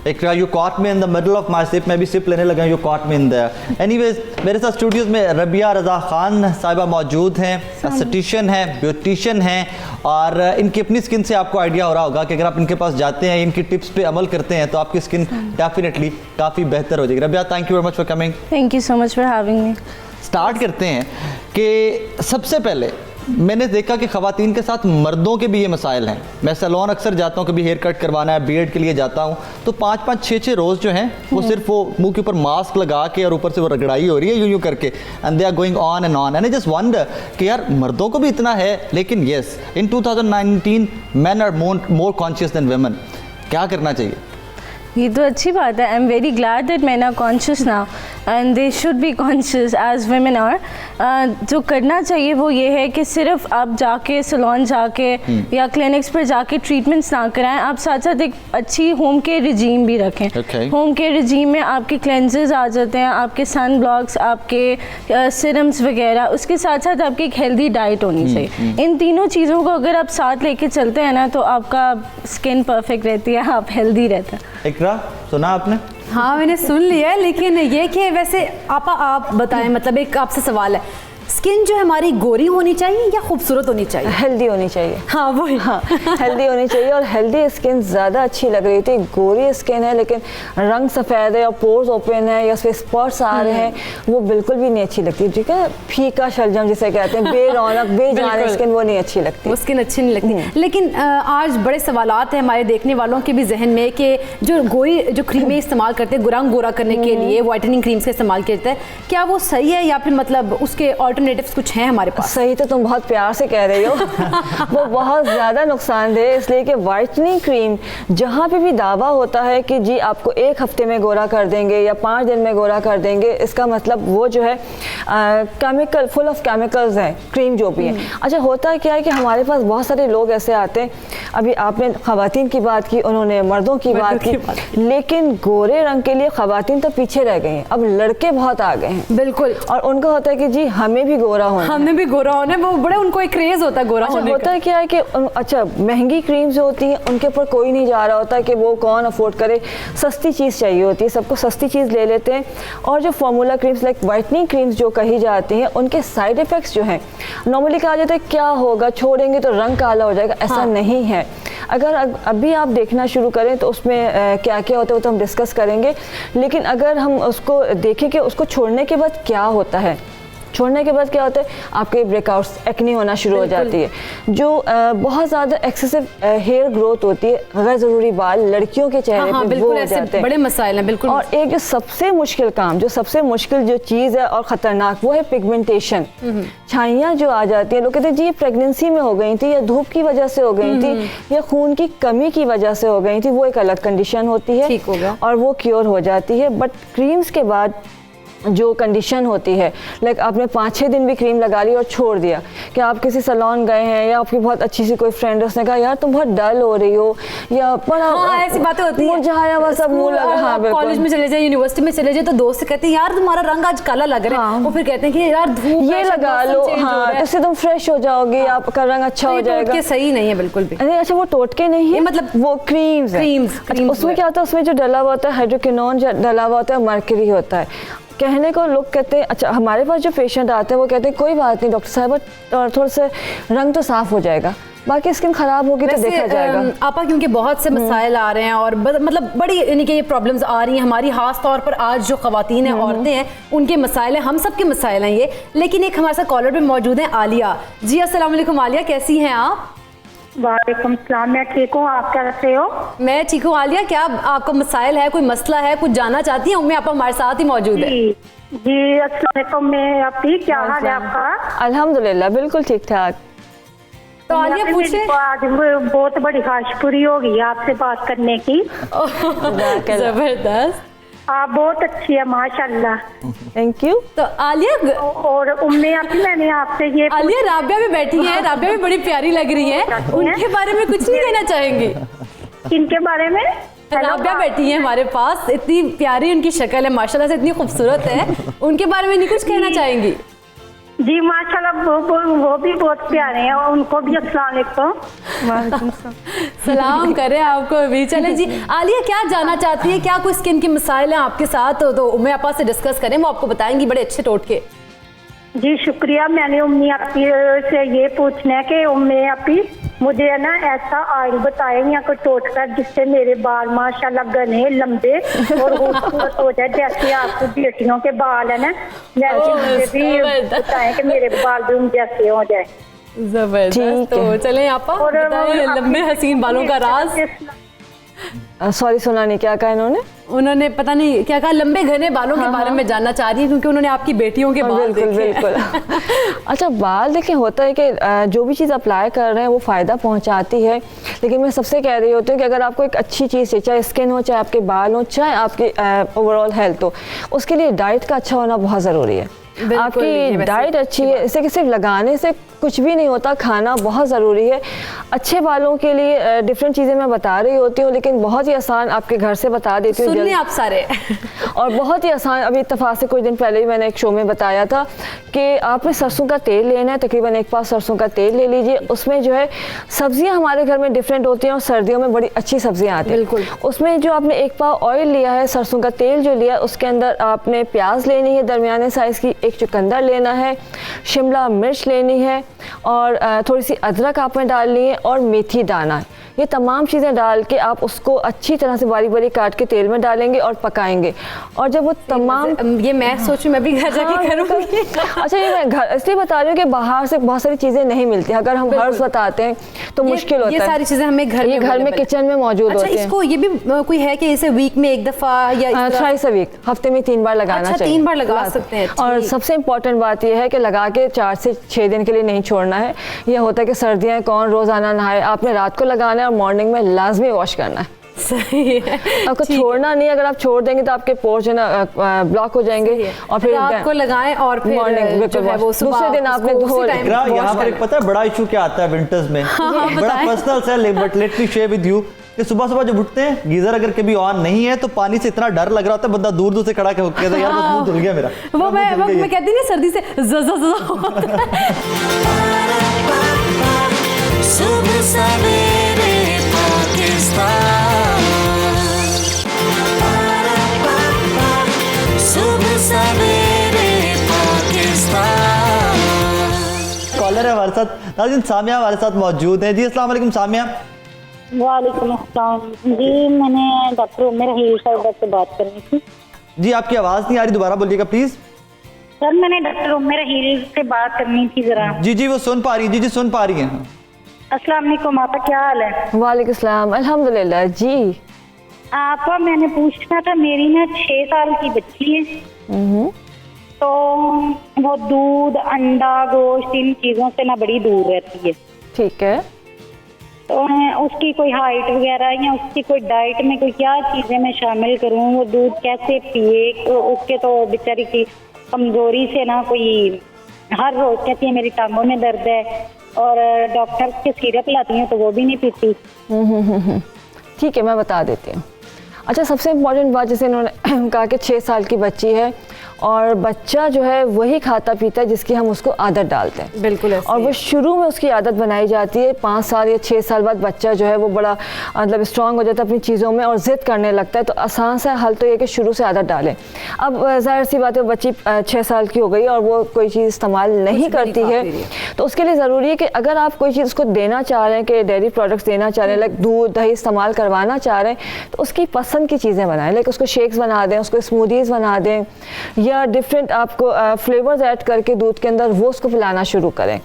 Iqra, you caught me in the middle of my sip, मैं भी सिप लेने लगा, you caught me in there. Anyways, मेरे साथ स्टूडियोज़ में रबिया रज़ा खान साहिबा मौजूद हैं, एस्थेटिशियन हैं, ब्यूटिशियन हैं, और इनकी अपनी स्किन से आपको आइडिया हो रहा होगा कि अगर आप इनके पास जाते हैं, इनकी टिप्स पे अमल करते हैं तो आपकी स्किन डेफिनेटली काफ़ी बेहतर हो जाएगी। Rabia, thank you very much for coming. Thank you so much for having me. Start करते हैं कि सबसे पहले मैंने देखा कि ख़वातीन के साथ मर्दों के भी ये मसाइल हैं। मैं सैलून अक्सर जाता हूँ, कभी हेयर कट करवाना है, बियर्ड के लिए जाता हूँ, तो 5-5, 6-6 रोज़ जो हैं वो सिर्फ वो मुंह के ऊपर मास्क लगा के और ऊपर से वो रगड़ाई हो रही है यूं करके, and they are going on and on, and I just wonder कि यार मर्दों को भी इतना है। लेकिन yes, in 2019 man are more conscious than women. क्या करना चाहिए? ये तो अच्छी बात है। I am very glad that man are conscious now and they should be conscious as women are. जो करना चाहिए वो ये है कि सिर्फ आप जाके सैलून जाके या क्लिनिक्स पर जाके ट्रीटमेंट्स ना कराएं, आप साथ साथ एक अच्छी होम केयर रिजीम भी रखें। होम केयर रिजीम में आपके क्लेंजेस आ जाते हैं, आपके सन ब्लॉक्स, आपके सिरम्स वगैरह, उसके साथ साथ आपकी एक हेल्दी डाइट होनी चाहिए। इन तीनों चीज़ों को अगर आप साथ लेके चलते हैं ना, तो आपका स्किन परफेक्ट रहती है, आप हेल्दी रहते हैं। इकरा, सुना आपने? हाँ, मैंने सुन लिया है, लेकिन ये कि वैसे आप बताएं, मतलब एक आपसे सवाल है, स्किन जो हमारी गोरी होनी चाहिए या खूबसूरत होनी चाहिए? हेल्दी होनी चाहिए। हाँ वही, हाँ हेल्दी होनी चाहिए, और हेल्दी स्किन ज़्यादा अच्छी लग रही थी। गोरी स्किन है लेकिन रंग सफ़ेद है और पोर्स ओपन है या उसमें स्पॉट्स आ रहे हैं, वो बिल्कुल भी नहीं अच्छी लगती। ठीक है, फीका शलजम जिसे कहते हैं, बेरौनक बेजान स्किन, वो नहीं अच्छी लगती, वो स्किन अच्छी नहीं लगती। लेकिन आज बड़े सवालात हैं हमारे देखने वालों के भी जहन में कि जो गोरी जो क्रीमें इस्तेमाल करते हैं रंग गोरा करने के लिए, वाइटनिंग क्रीम्स का इस्तेमाल करते हैं, क्या वो सही है या फिर मतलब उसके ऑल्टरनेटिव्स कुछ हैं हमारे पास? सही तो तुम बहुत प्यार से कह रही हो। वो बहुत ज़्यादा नुकसानदेह, इसलिए कि वाइटनिंग क्रीम जहाँ पे भी दावा होता है कि जी आपको 1 हफ्ते में गोरा कर देंगे या 5 दिन में गोरा कर देंगे, इसका मतलब वो जो है केमिकल, फुल ऑफ केमिकल्स हैं क्रीम जो भी है। अच्छा, होता क्या है कि हमारे पास बहुत सारे लोग ऐसे आते हैं, अभी आपने ख़वातीन की बात की, उन्होंने मर्दों की बात की, लेकिन गोरे रंग के लिए ख़वातीन तो पीछे रह गई हैं, अब लड़के बहुत आ गए हैं। बिल्कुल। और उनका होता है कि जी हमें हमें भी गोरा होना है। हमें भी गोरा होना है, वो बड़े उनको एक क्रेज होता है गोरा अच्छा होने होता का। है क्या है कि अच्छा महंगी क्रीम्स जो होती हैं उनके ऊपर कोई नहीं जा रहा होता कि वो कौन अफोर्ड करे, सस्ती चीज़ चाहिए होती है, सबको सस्ती चीज़ ले लेते हैं। और जो formula creams like whitening creams जो कही जाती हैं उनके साइड इफ़ेक्ट्स जो हैं नॉर्मली कहा जाता है क्या होगा, छोड़ेंगे तो रंग काला हो जाएगा, ऐसा नहीं है। अगर अभी आप देखना शुरू करें तो उसमें क्या क्या होता है वो तो हम डिस्कस करेंगे, लेकिन अगर हम उसको देखें कि उसको छोड़ने के बाद क्या होता है, छोड़ने के बाद क्या होता है आपके ब्रेकआउट्स, एक्ने होना शुरू हो जाती है, जो बहुत ज़्यादा एक्सेसिव हेयर ग्रोथ होती है, गैर ज़रूरी बाल लड़कियों के चेहरे हाँ, पे बिल्कुल वो हो ऐसे जाते हैं। बड़े मसाइल हैं, बिल्कुल। और एक जो सबसे मुश्किल काम, जो सबसे मुश्किल जो चीज़ है और ख़तरनाक, वो है पिगमेंटेशन। छाइयाँ जो आ जाती हैं, लोग कहते हैं जी ये प्रेगनेंसी में हो गई थी या धूप की वजह से हो गई थी या खून की कमी की वजह से हो गई थी, वो एक अलग कंडीशन होती है ठीक हो गया। और वो क्योर हो जाती है। बट क्रीम्स के बाद जो कंडीशन होती है, लाइक आपने 5-6 दिन भी क्रीम लगा ली और छोड़ दिया, कि आप किसी सैलून गए हैं या आपकी बहुत अच्छी सी कोई फ्रेंड है, उसने कहा यार तुम बहुत डल हो रही हो या बड़ा हाँ, ऐसी बातें होती हैं। मुरझाया हुआ सब मुंह लगा। हाँ कॉलेज में चले जाए, यूनिवर्सिटी में चले जाए तो दोस्त से कहते हैं यार तुम्हारा रंग आज काला लग रहा है। हाँ। वो फिर कहते हैं कि यार धूप ये है, लगा मौसम लो, change हो रहा हाँ, है। तो इससे तुम फ्रेश हो जाओगे, आपका रंग अच्छा तो हो ये टोटके जाएगा। सही नहीं है बिल्कुल भी। अरे अच्छा वो टोटके नहीं है, ये मतलब वो क्रीम्स क्रीम्स उसमें क्या होता है, उसमें जो डला हुआ होता है हाइड्रोक्विनोन, जो डला हुआ होता है मर्करी होता है। कहने को लोग कहते हैं, अच्छा हमारे पास जो पेशेंट आते हैं वो कहते हैं कोई बात नहीं डॉक्टर साहब, और थोड़ा सा रंग तो साफ हो जाएगा, बाकी स्किन खराब होगी तो वैसे, देखा जाएगा। आपा क्योंकि बहुत से मसाइल आ रहे हैं और मतलब बड़ी यानी कि ये प्रॉब्लम्स आ रही हैं हमारी, खास तौर पर आज जो खवातीन हैं, औरतें हैं, उनके मसाइल हैं, हम सब के मसाइल हैं ये। लेकिन एक हमारे साथ कॉलर पे मौजूद हैं आलिया जी। अस्सलाम वालेकुम आलिया, कैसी हैं आप? वालेकुम सलाम, मैं ठीक हूँ, आप कैसे हो? मैं ठीक हूँ आलिया। क्या आपको मसाइल है, कोई मसला है, कुछ जानना चाहती हैं? उम्मी आप हमारे साथ ही मौजूद है। जी जी, अस्सलाम वालेकुम, मैं आप ठीक, क्या हाल है आपका? अल्हम्दुलिल्लाह बिल्कुल ठीक ठाक। तो आलिया मेरे पूछे। को आज बहुत बड़ी ख्वाहिश पूरी हो गई आपसे बात करने की। जबरदस्त, आप बहुत अच्छी है माशाल्लाह। Thank you. तो आलिया और उम्मीद है मैंने आपसे ये आलिया राबिया भी बैठी हैं, राबिया भी बड़ी प्यारी लग रही हैं, उनके बारे में कुछ नहीं कहना चाहेंगी? इनके बारे में राबिया बैठी हैं हमारे पास, इतनी प्यारी उनकी शक्ल है माशाल्लाह से, इतनी खूबसूरत है, उनके बारे में नहीं कुछ कहना चाहेंगी? जी माशाल्लाह, वो भी बहुत प्यारे हैं, और उनको भी अस्सलाम वालेकुम। सलाम करें आपको भी। चले जी आलिया, क्या जानना चाहती है, क्या कोई स्किन के मसाइल हैं आपके साथ? तो उम्मी आपा से डिस्कस करें, वो आपको बताएंगी बड़े अच्छे टोटके। जी शुक्रिया। मैंने उम्मी आपकी से ये पूछना है कि उम्मी आपी मुझे है ना ऐसा ऑयल बताएं या कोई टोटका जिससे मेरे बाल माशाल्लाह घने लंबे और खूबसूरत हो जाए, जैसे आपकी बेटियों के बाल है ना, वैसे मुझे भी बताएं कि मेरे बाल भी उन जैसे हो जाए। जबरदस्त। तो चलें आपा, बताइए लंबे हसीन बालों का राज। सॉरी सुना नहीं, क्या कहा इन्होंने? उन्होंने पता नहीं क्या कहा, लंबे घने बालों के बारे में जानना चाह रही है, क्योंकि उन्होंने आपकी बेटियों के बाल बिल्कुल देखे हैं। बिल्कुल। अच्छा बाल देखें, होता है कि जो भी चीज़ अप्लाई कर रहे हैं वो फ़ायदा पहुंचाती है, लेकिन मैं सबसे कह रही होती हूँ कि अगर आपको एक अच्छी चीज़ चाहिए, चाहे स्किन हो, चाहे आपके बाल हो, चाहे आपकी ओवरऑल हेल्थ हो, उसके लिए डाइट का अच्छा होना बहुत ज़रूरी है। आपकी डाइट अच्छी है, इसे सिर्फ लगाने से कुछ भी नहीं होता, खाना बहुत ज़रूरी है। अच्छे बालों के लिए डिफरेंट चीज़ें मैं बता रही होती हूँ, लेकिन बहुत ही आसान आपके घर से बता देती हूँ। सुनिए आप सारे। और बहुत ही आसान, अभी इत्तेफाक से कुछ दिन पहले ही मैंने एक शो में बताया था कि आपने सरसों का तेल लेना है, तकरीबन 1 पाव सरसों का तेल ले लीजिए। उसमें जो है सब्जियां हमारे घर में डिफरेंट होती हैं और सर्दियों में बड़ी अच्छी सब्जियां आती हैं। बिल्कुल। उसमें जो आपने 1 पाव ऑयल लिया है, सरसों का तेल जो लिया, उसके अंदर आपने प्याज लेनी है दरमियाने साइज़ की, एक चुकंदर लेना है, शिमला मिर्च लेनी है, और थोड़ी सी अदरक आपने डालनी है, और मेथी दाना है। ये तमाम चीज़ें डाल के आप उसको अच्छी तरह से बारीक बारीक काट के तेल में डालेंगे और पकाएंगे। और जब वो तमाम, ये मैं सोचूं मैं भी घर जाके करूंगी। अच्छा ये मैं घर इसलिए बता रही हूँ कि बाहर से बहुत सारी चीज़ें नहीं मिलती, अगर हम हर्ब्स बताते हैं तो मुश्किल होता है। ये सारी चीज़ें हमें घर में किचन में मौजूद अच्छा, होती हैं। इसको ये भी कोई है कि इसे वीक में एक दफ़ा या थ्राइस अ वीक, हफ्ते में 3 बार लगाना अच्छा, चाहिए। 3 बार लगा सकते हैं। और सबसे इम्पोर्टेंट बात यह है कि लगा के 4 से 6 दिन के लिए नहीं छोड़ना है। यह होता है कि सर्दियाँ कौन रोज़ाना नहाए, आपने रात को लगाना है और मॉर्निंग में लाजमी वॉश करना है। सही है। आपको छोड़ना नहीं, अगर आप छोड़ देंगे तो आपके पोर्स जो ना ब्लॉक हो जाएंगे और फिर रात को लगाएं और फिर मॉर्निंग जो है वो सुबह दूसरे दिन आपने उसको उसी time इकरा, wash यहाँ पर एक करना। पता है बड़ा इशू क्या आता है विंटर्स में, बड़ा बताएं। पर्सनल सा, but let me share with you कि सुबह सुबह जब उठते हैं गीजर अगर कभी ऑन नहीं है तो पानी से इतना डर लग रहा होता है, बंदा दूर दूर से खड़ा के कहता है यार बस मुंह धुल गया मेरा, वो मैं कहती नहीं सर्दी से सुबह सवेरे पाकिस्तान, सुबह सवेरे पाकिस्तान। कॉलर है हमारे साथ, नाज़रीन सामिया हमारे साथ मौजूद है। जी अस्सलाम वालेकुम सामिया। वालेकुम अस्सलाम जी, मैंने डॉक्टर उमर रहील साहब से बात करनी थी। जी आपकी आवाज़ नहीं आ रही, दोबारा बोलिएगा प्लीज़। सर मैंने डॉक्टर उमर रहील से बात करनी थी जरा। जी जी वो सुन पा रही हैं, जी सुन पा रही हैं। अस्सलाम वालेकुम, आपका क्या हाल है? वालेकुम सलाम, अल्हम्दुलिल्लाह जी। आपका मैंने पूछना था, मेरी ना 6 साल की बच्ची है, तो वो दूध अंडा गोश्त इन चीज़ों से ना बड़ी दूर रहती है। ठीक है, तो उसकी कोई हाइट वगैरह या उसकी कोई डाइट में कोई क्या चीज़ें मैं शामिल करूं, वो दूध कैसे पिए? तो उसके तो बेचारी की कमज़ोरी से ना कोई हर रोज़ कहती है मेरी टांगों में दर्द है, और डॉक्टर के सिरप लाती हूँ तो वो भी नहीं पीती। ठीक है, मैं बता देती हूँ। अच्छा, सबसे इम्पोर्टेंट बात जैसे इन्होंने कहा कि 6 साल की बच्ची है और बच्चा जो है वही खाता पीता है जिसकी हम उसको आदत डालते हैं। बिल्कुल ऐसे और ही वो है। शुरू में उसकी आदत बनाई जाती है, 5 साल या 6 साल बाद बच्चा जो है वो बड़ा मतलब स्ट्रांग हो जाता है अपनी चीज़ों में और ज़िद करने लगता है। तो आसान सा हल तो ये कि शुरू से आदत डालें। अब ज़ाहिर सी बात है, बच्ची 6 साल की हो गई और वो कोई चीज़ इस्तेमाल नहीं करती खा है, पी रही है। तो उसके लिए ज़रूरी है कि अगर आप कोई चीज़ उसको देना चाह रहे हैं कि डेयरी प्रोडक्ट्स देना चाह रहे हैं, लाइक दूध दही इस्तेमाल करवाना चाह रहे हैं, तो उसकी पसंद की चीज़ें बनाएं। लाइक उसको शेक्स बना दें, उसको स्मूदीज़ बना दें, या डिफरेंट आपको फ्लेवर्स ऐड करके दूध के अंदर वो उसको पिलाना शुरू करें,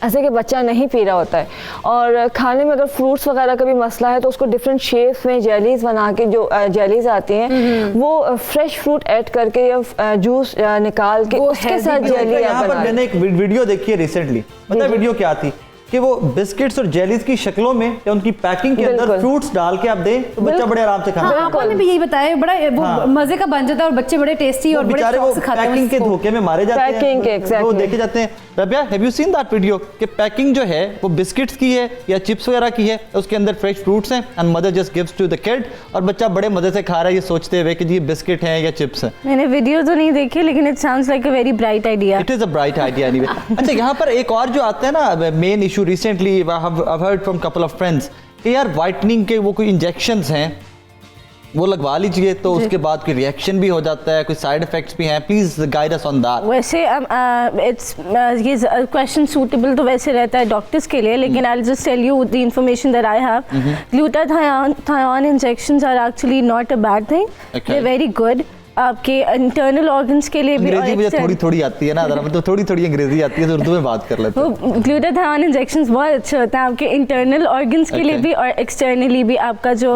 ऐसे कि बच्चा नहीं पी रहा होता है। और खाने में अगर फ्रूट्स वगैरह का भी मसला है तो उसको डिफरेंट शेप्स में जेलीज बना के, जो जेलीज आती हैं वो फ्रेश फ्रूट ऐड करके या जूस निकाल के वो उसके healthy साथ भी जेली यहाँ पर मैंने एक वीडियो देखी है रिसेंटली, पता है वीडियो क्या थी कि वो बिस्किट्स और जेलीज की शक्लों में या उनकी पैकिंग के अंदर बिल्कुल। फ्रूट्स डाल के आप दें तो बच्चा बड़े आराम से खाना हाँ, आपने भी यही बताया, बड़ा वो हाँ। मजे का बन जाता है और बच्चे बड़े टेस्टी और बड़े बेचारे वो शौक से खाते हैं पैकिंग के उसको। धोखे में मारे जाते Packing के, हैं, exactly। वो देखे जाते हैं। Rabia, have you seen that video कि पैकिंग जो है वो बिस्किट्स की है या चिप्स वगैरह की है, उसके अंदर फ्रेश फ्रूट्स हैं and mother just gives to the kid, और बच्चा बड़े मजे से खा रहा है ये सोचते हुए कि जी बिस्किट हैं या चिप्स हैं। मैंने वीडियो तो नहीं देखी, लेकिन it sounds like a very bright idea. It is a bright idea anyway. अच्छा, यहाँ पर एक और जो आता है ना main issue, recently I have heard from couple of friends कि यार व्हाइटनिंग के वो कोई इंजेक्शंस हैं वो लगवा लीजिए तो उसके बाद कोई रिएक्शन भी हो जाता है, कोई साइड इफेक्ट्स भी हैं, please guide us on that. वैसे इट्स ये क्वेश्चन सूटेबल तो वैसे रहता है डॉक्टर्स के लिए, लेकिन I just tell you the information that I have. Glutathione injections are actually not a bad thing, they are very good आपके इंटरनल ऑर्गन्स के लिए भी। अंग्रेजी मुझे थोड़ी थोड़ी आती है ना, जरा मतलब थोड़ी थोड़ी अंग्रेजी आती है तो उर्दू में बात कर लेते हैं। वो ग्लूटाथायोन इंजेक्शंस बहुत अच्छे होते हैं आपके इंटरनल ऑर्गन्स के लिए भी और एक्सटर्नली भी। आपका जो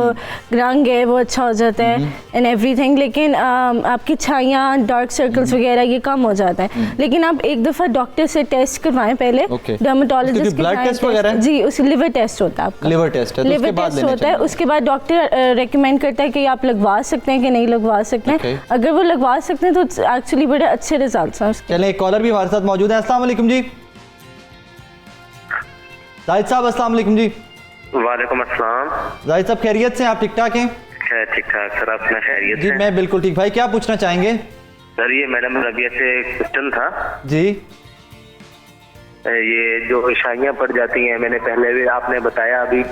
रंग है वो अच्छा हो जाता है एंड एवरीथिंग, लेकिन आपकी छाइयाँ डार्क सर्कल्स वगैरह ये कम हो जाता है। लेकिन आप एक दफ़ा डॉक्टर से टेस्ट करवाएं पहले, डर्मेटोलॉजिस्ट उसके ब्लड टेस्ट वगैरह? जी, उस लिवर टेस्ट होता है आपका, लिवर टेस्ट है तो लिवर उसके बाद टेस्ट लेना होता है। चाहिए। उसके बाद डॉक्टर रेकमेंड करता है कि आप लगवा सकते हैं कि नहीं लगवा सकते हैं। Okay। अगर वो लगवा सकते हैं तो एक्चुअली बड़े अच्छे रिजल्ट्स हैं उसके। चलें, एक कॉलर भी हमारे साथ मौजूद है। अस्सलाम वालेकुम जी, जाहिद साहब। अस्सलाम वालेकुम जी। वालेकुम अस्सलाम। जाहिद साहब खैरियत से, आप ठीक ठाक हैं? ठीक ठाक सर, अपना खैरियत जी है? मैं बिल्कुल ठीक। भाई क्या पूछना चाहेंगे? सर ये मैडम रबिया से क्वेश्चन था, जी ये जो ईशाइयाँ पड़ जाती हैं, मैंने पहले भी आपने बताया अभी,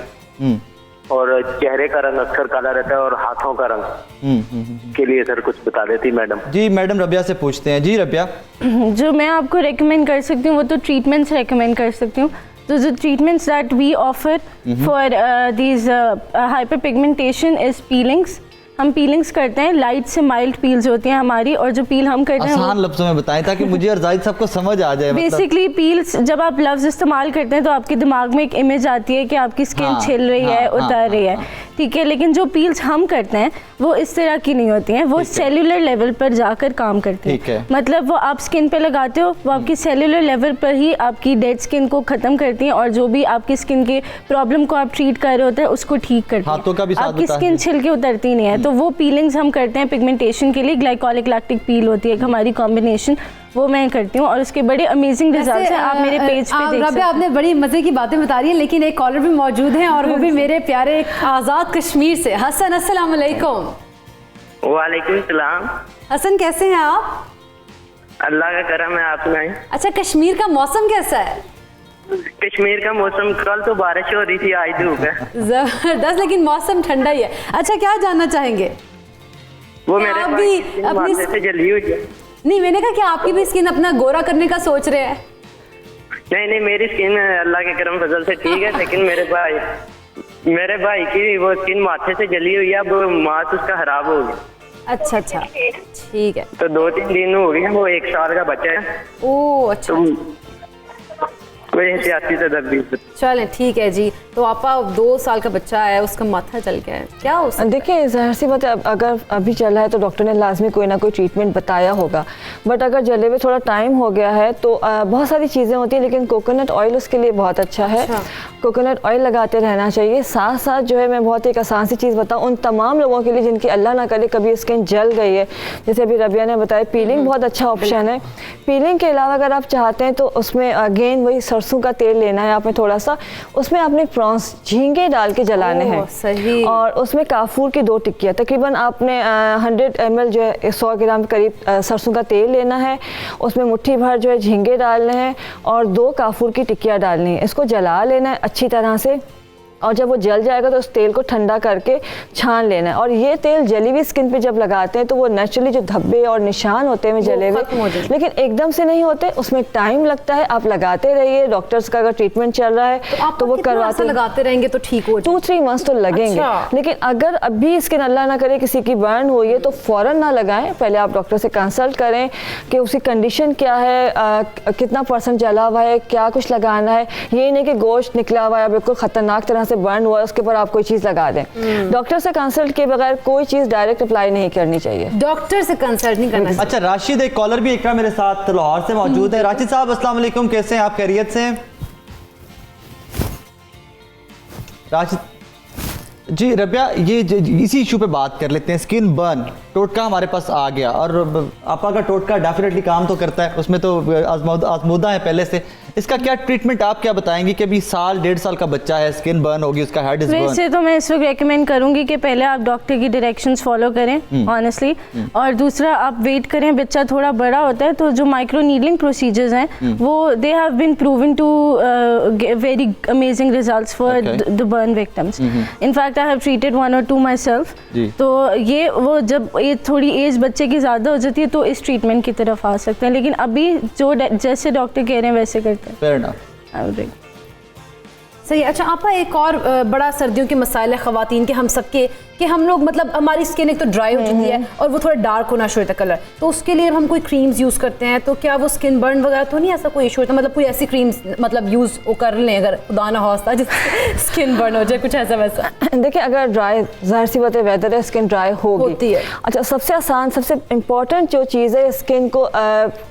और चेहरे का रंग अक्सर काला रहता है और हाथों का रंग के लिए सर कुछ बता देती मैडम। जी मैडम रबिया से पूछते हैं। जी रबिया। जो मैं आपको रेकमेंड कर सकती हूँ वो तो ट्रीटमेंट्स रेकमेंड कर सकती हूँ। तो जो treatments that we offer for these hyperpigmentation is peelings, हम पीलिंग्स करते हैं, लाइट से माइल्ड पील्स होती हैं हमारी, और जो पील हम करते हैं आसान लफ्जों में बताएं ताकि मुझे और जाहिद सबको समझ आ जाए। बेसिकली पील्स जब आप लफ्ज इस्तेमाल करते हैं तो आपके दिमाग में एक इमेज आती है कि आपकी स्किन हाँ, छिल रही है, हाँ, उतर रही है, हाँ। ठीक है। लेकिन जो पील्स हम करते हैं वो इस तरह की नहीं होती हैं, वो सेल्यूलर लेवल पर जाकर काम करती ठीक है। हैं। मतलब वो आप स्किन पे लगाते हो, वो आपकी सेल्यूलर लेवल पर ही आपकी डेड स्किन को ख़त्म करती हैं, और जो भी आपकी स्किन के प्रॉब्लम को आप ट्रीट कर रहे होते हैं उसको ठीक करती हैं। हाथों का भी साथ आपकी बता स्किन छिल के उतरती नहीं है। तो वो पीलिंग्स हम करते हैं पिगमेंटेशन के लिए। ग्लाइकोलिक लैक्टिक पील होती है एक हमारी कॉम्बिनेशन, वो मैं करती हूँ और उसके बड़े अमेजिंग रिजल्ट्स हैं। आप मेरे पेज पे देख सकते हैं। आपने बड़ी मजे की बातें बता रही हैं, लेकिन एक कॉलर भी मौजूद हैं और वो भी मेरे प्यारे आज़ाद कश्मीर से। हसन, अस्सलाम वालेकुम। वालेकुम सलाम। हसन कैसे हैं आप? अल्लाह का करम है, आप सुनाएं। अच्छा, कश्मीर का मौसम कैसा है? कश्मीर का मौसम कल तो बारिश हो रही थी, आज धूप है। जबरदस्त, लेकिन मौसम ठंडा ही है। अच्छा, क्या जानना चाहेंगे? वो क्या मेरे आप भाई भी की अपनी माथे से जली हुई है। नहीं, मैंने कहा कि आपकी भी स्किन अपना गोरा करने का सोच रहे हैं? नहीं नहीं, मेरी स्किन अल्लाह के करम फजल से ठीक है, लेकिन मेरे भाई की वो स्किन माथे से जली हुई है, अब माथ उसका खराब हो गया। अच्छा अच्छा, ठीक है। तो 2-3 दिन हो गए, वो 1 साल का बच्चा है। ओह अच्छा, कोई एहतियाती तदबीर। चलें ठीक है जी। तो आपका 2 साल का बच्चा है, उसका माथा चल गया है, क्या हो सकता है? देखिए, ज़ाहिर सी बात है, अगर अभी चल रहा है तो डॉक्टर ने लाजमी कोई ना कोई ट्रीटमेंट बताया होगा। बट अगर जले हुए थोड़ा टाइम हो गया है तो बहुत सारी चीज़ें होती हैं, लेकिन कोकोनट ऑयल उसके लिए बहुत अच्छा है। कोकोनट ऑयल लगाते रहना चाहिए। साथ साथ जो है, मैं बहुत एक आसान सी चीज़ बताऊँ उन तमाम लोगों के लिए जिनकी अल्लाह ना करे कभी स्किन जल गई है, जैसे अभी रबिया ने बताया, पीलिंग बहुत अच्छा ऑप्शन है। पीलिंग के अलावा अगर आप चाहते हैं तो उसमें अगेन वही सरसों का तेल लेना है आपने थोड़ा सा, उसमें आपने प्रॉन्स झींगे डाल के जलाने हैं, सही। और उसमें काफूर की 2 टिक्कियाँ, तकरीबन आपने 100 ml जो है 100 ग्राम करीब सरसों का तेल लेना है, उसमें मुट्ठी भर जो है झींगे डालने हैं और 2 काफूर की टिक्कियाँ डालनी है। इसको जला लेना है अच्छी तरह से, और जब वो जल जाएगा तो उस तेल को ठंडा करके छान लेना है। और ये तेल जली हुई स्किन पे जब लगाते हैं तो वो नेचुरली जो धब्बे और निशान होते हैं जले हुए, लेकिन एकदम से नहीं होते, उसमें टाइम लगता है। आप लगाते रहिए, डॉक्टर्स का अगर ट्रीटमेंट चल रहा है तो वो करवाते लगाते रहेंगे तो ठीक हो 2-3 मंथ्स तो लगेंगे। अच्छा। लेकिन अगर अभी स्किन अल्लाह ना करे किसी की बर्न हुई है तो फ़ौरन ना लगाएं, पहले आप डॉक्टर से कंसल्ट करें कि उसकी कंडीशन क्या है, कितना % जला हुआ है, क्या कुछ लगाना है। ये नहीं कि गोश्त निकला हुआ है बिल्कुल ख़तरनाक तरह से बर्न हुआ है, उसके ऊपर आप कोई चीज़ लगा दें। डॉक्टर से कंसल्ट किए बगैर कोई चीज़ डायरेक्ट अप्लाई नहीं करनी चाहिए। डॉक्टर से कंसल्ट नहीं करना चाहिए। अच्छा, राशिद एक कॉलर भी इकरा मेरे साथ लाहौर से मौजूद है। राशिद साहब अस्सलाम वालेकुम, कैसे हैं आप? खैरियत से हैं? राशिद जी, रबिया ये इसी इशू पे बात कर लेते हैं। स्किन बर्न टोटका हमारे पास आ गया, और आपा का टोटका डेफिनेटली काम तो करता है, उसमें तो आजमूदा है पहले से। इसका क्या ट्रीटमेंट आप क्या बताएंगी कि अभी 1.5 साल का बच्चा है, स्किन बर्न होगी, उसका हेड इज बर्न? वैसे तो मैं इस वक्त रेकमेंड करूंगी कि पहले आप डॉक्टर की डायरेक्शंस फॉलो करें ऑनेस्टली, और दूसरा आप वेट करें। बच्चा थोड़ा बड़ा होता है तो जो माइक्रो नीडलिंग प्रोसीजर्स हैं वो they have been proven to very amazing results for the burn victims. In fact I have treated 1 or 2 myself. तो ये वो जब ये थोड़ी एज बच्चे की ज़्यादा हो जाती है तो इस ट्रीटमेंट की तरफ आ सकते हैं, लेकिन अभी जो जैसे डॉक्टर कह रहे हैं वैसे करते हैं। Fair enough. सही। अच्छा आपा, एक और बड़ा सर्दियों के मसाइल है ख़वातीन के, हम सबके, कि हम लोग मतलब हमारी स्किन एक तो ड्राई हो चुकी है और वो थोड़ा डार्क होना शुरू होता है कलर, तो उसके लिए हम कोई क्रीम्स यूज़ करते हैं तो क्या वो स्किन बर्न वगैरह तो नहीं ऐसा कोई इशू होता? मतलब कोई ऐसी क्रीम्स मतलब यूज़ वो कर लें अगर खुदा ना होता जिससे स्किन बर्न हो जाए, कुछ ऐसा वैसा? देखिए, अगर ड्राई, जाहिर सी बात है वेदर है, स्किन ड्राई होती है। अच्छा, सबसे आसान सबसे इम्पॉर्टेंट जो चीज़ है, स्किन को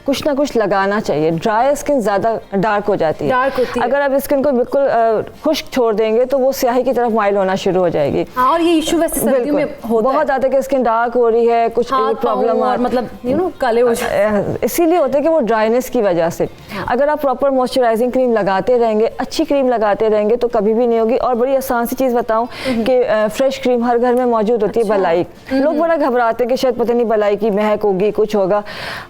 कुछ ना कुछ लगाना चाहिए। ड्राई स्किन ज़्यादा डार्क हो जाती है, डार्क होती है। अगर आप स्किन को बिल्कुल खुश्क छोड़ देंगे तो वो स्याही की तरफ माइल होना शुरू हो जाएगी। हाँ, और ये इशू वैसे सर्दियों में होता बहुत है ज़्यादा कि स्किन डार्क हो रही है, कुछ प्रॉब्लम और मतलब काले हो जाए, इसीलिए होता है कि वो ड्राइनेस की वजह से। अगर आप प्रॉपर मॉइस्चराइजिंग क्रीम लगाते रहेंगे, अच्छी क्रीम लगाते रहेंगे तो कभी भी नहीं होगी। और बड़ी आसान सी चीज़ बताऊं कि फ्रेश क्रीम हर घर में मौजूद होती है। बलाई, लोग बड़ा घबराते हैं कि शायद पता नहीं बलाई की महक होगी, कुछ होगा।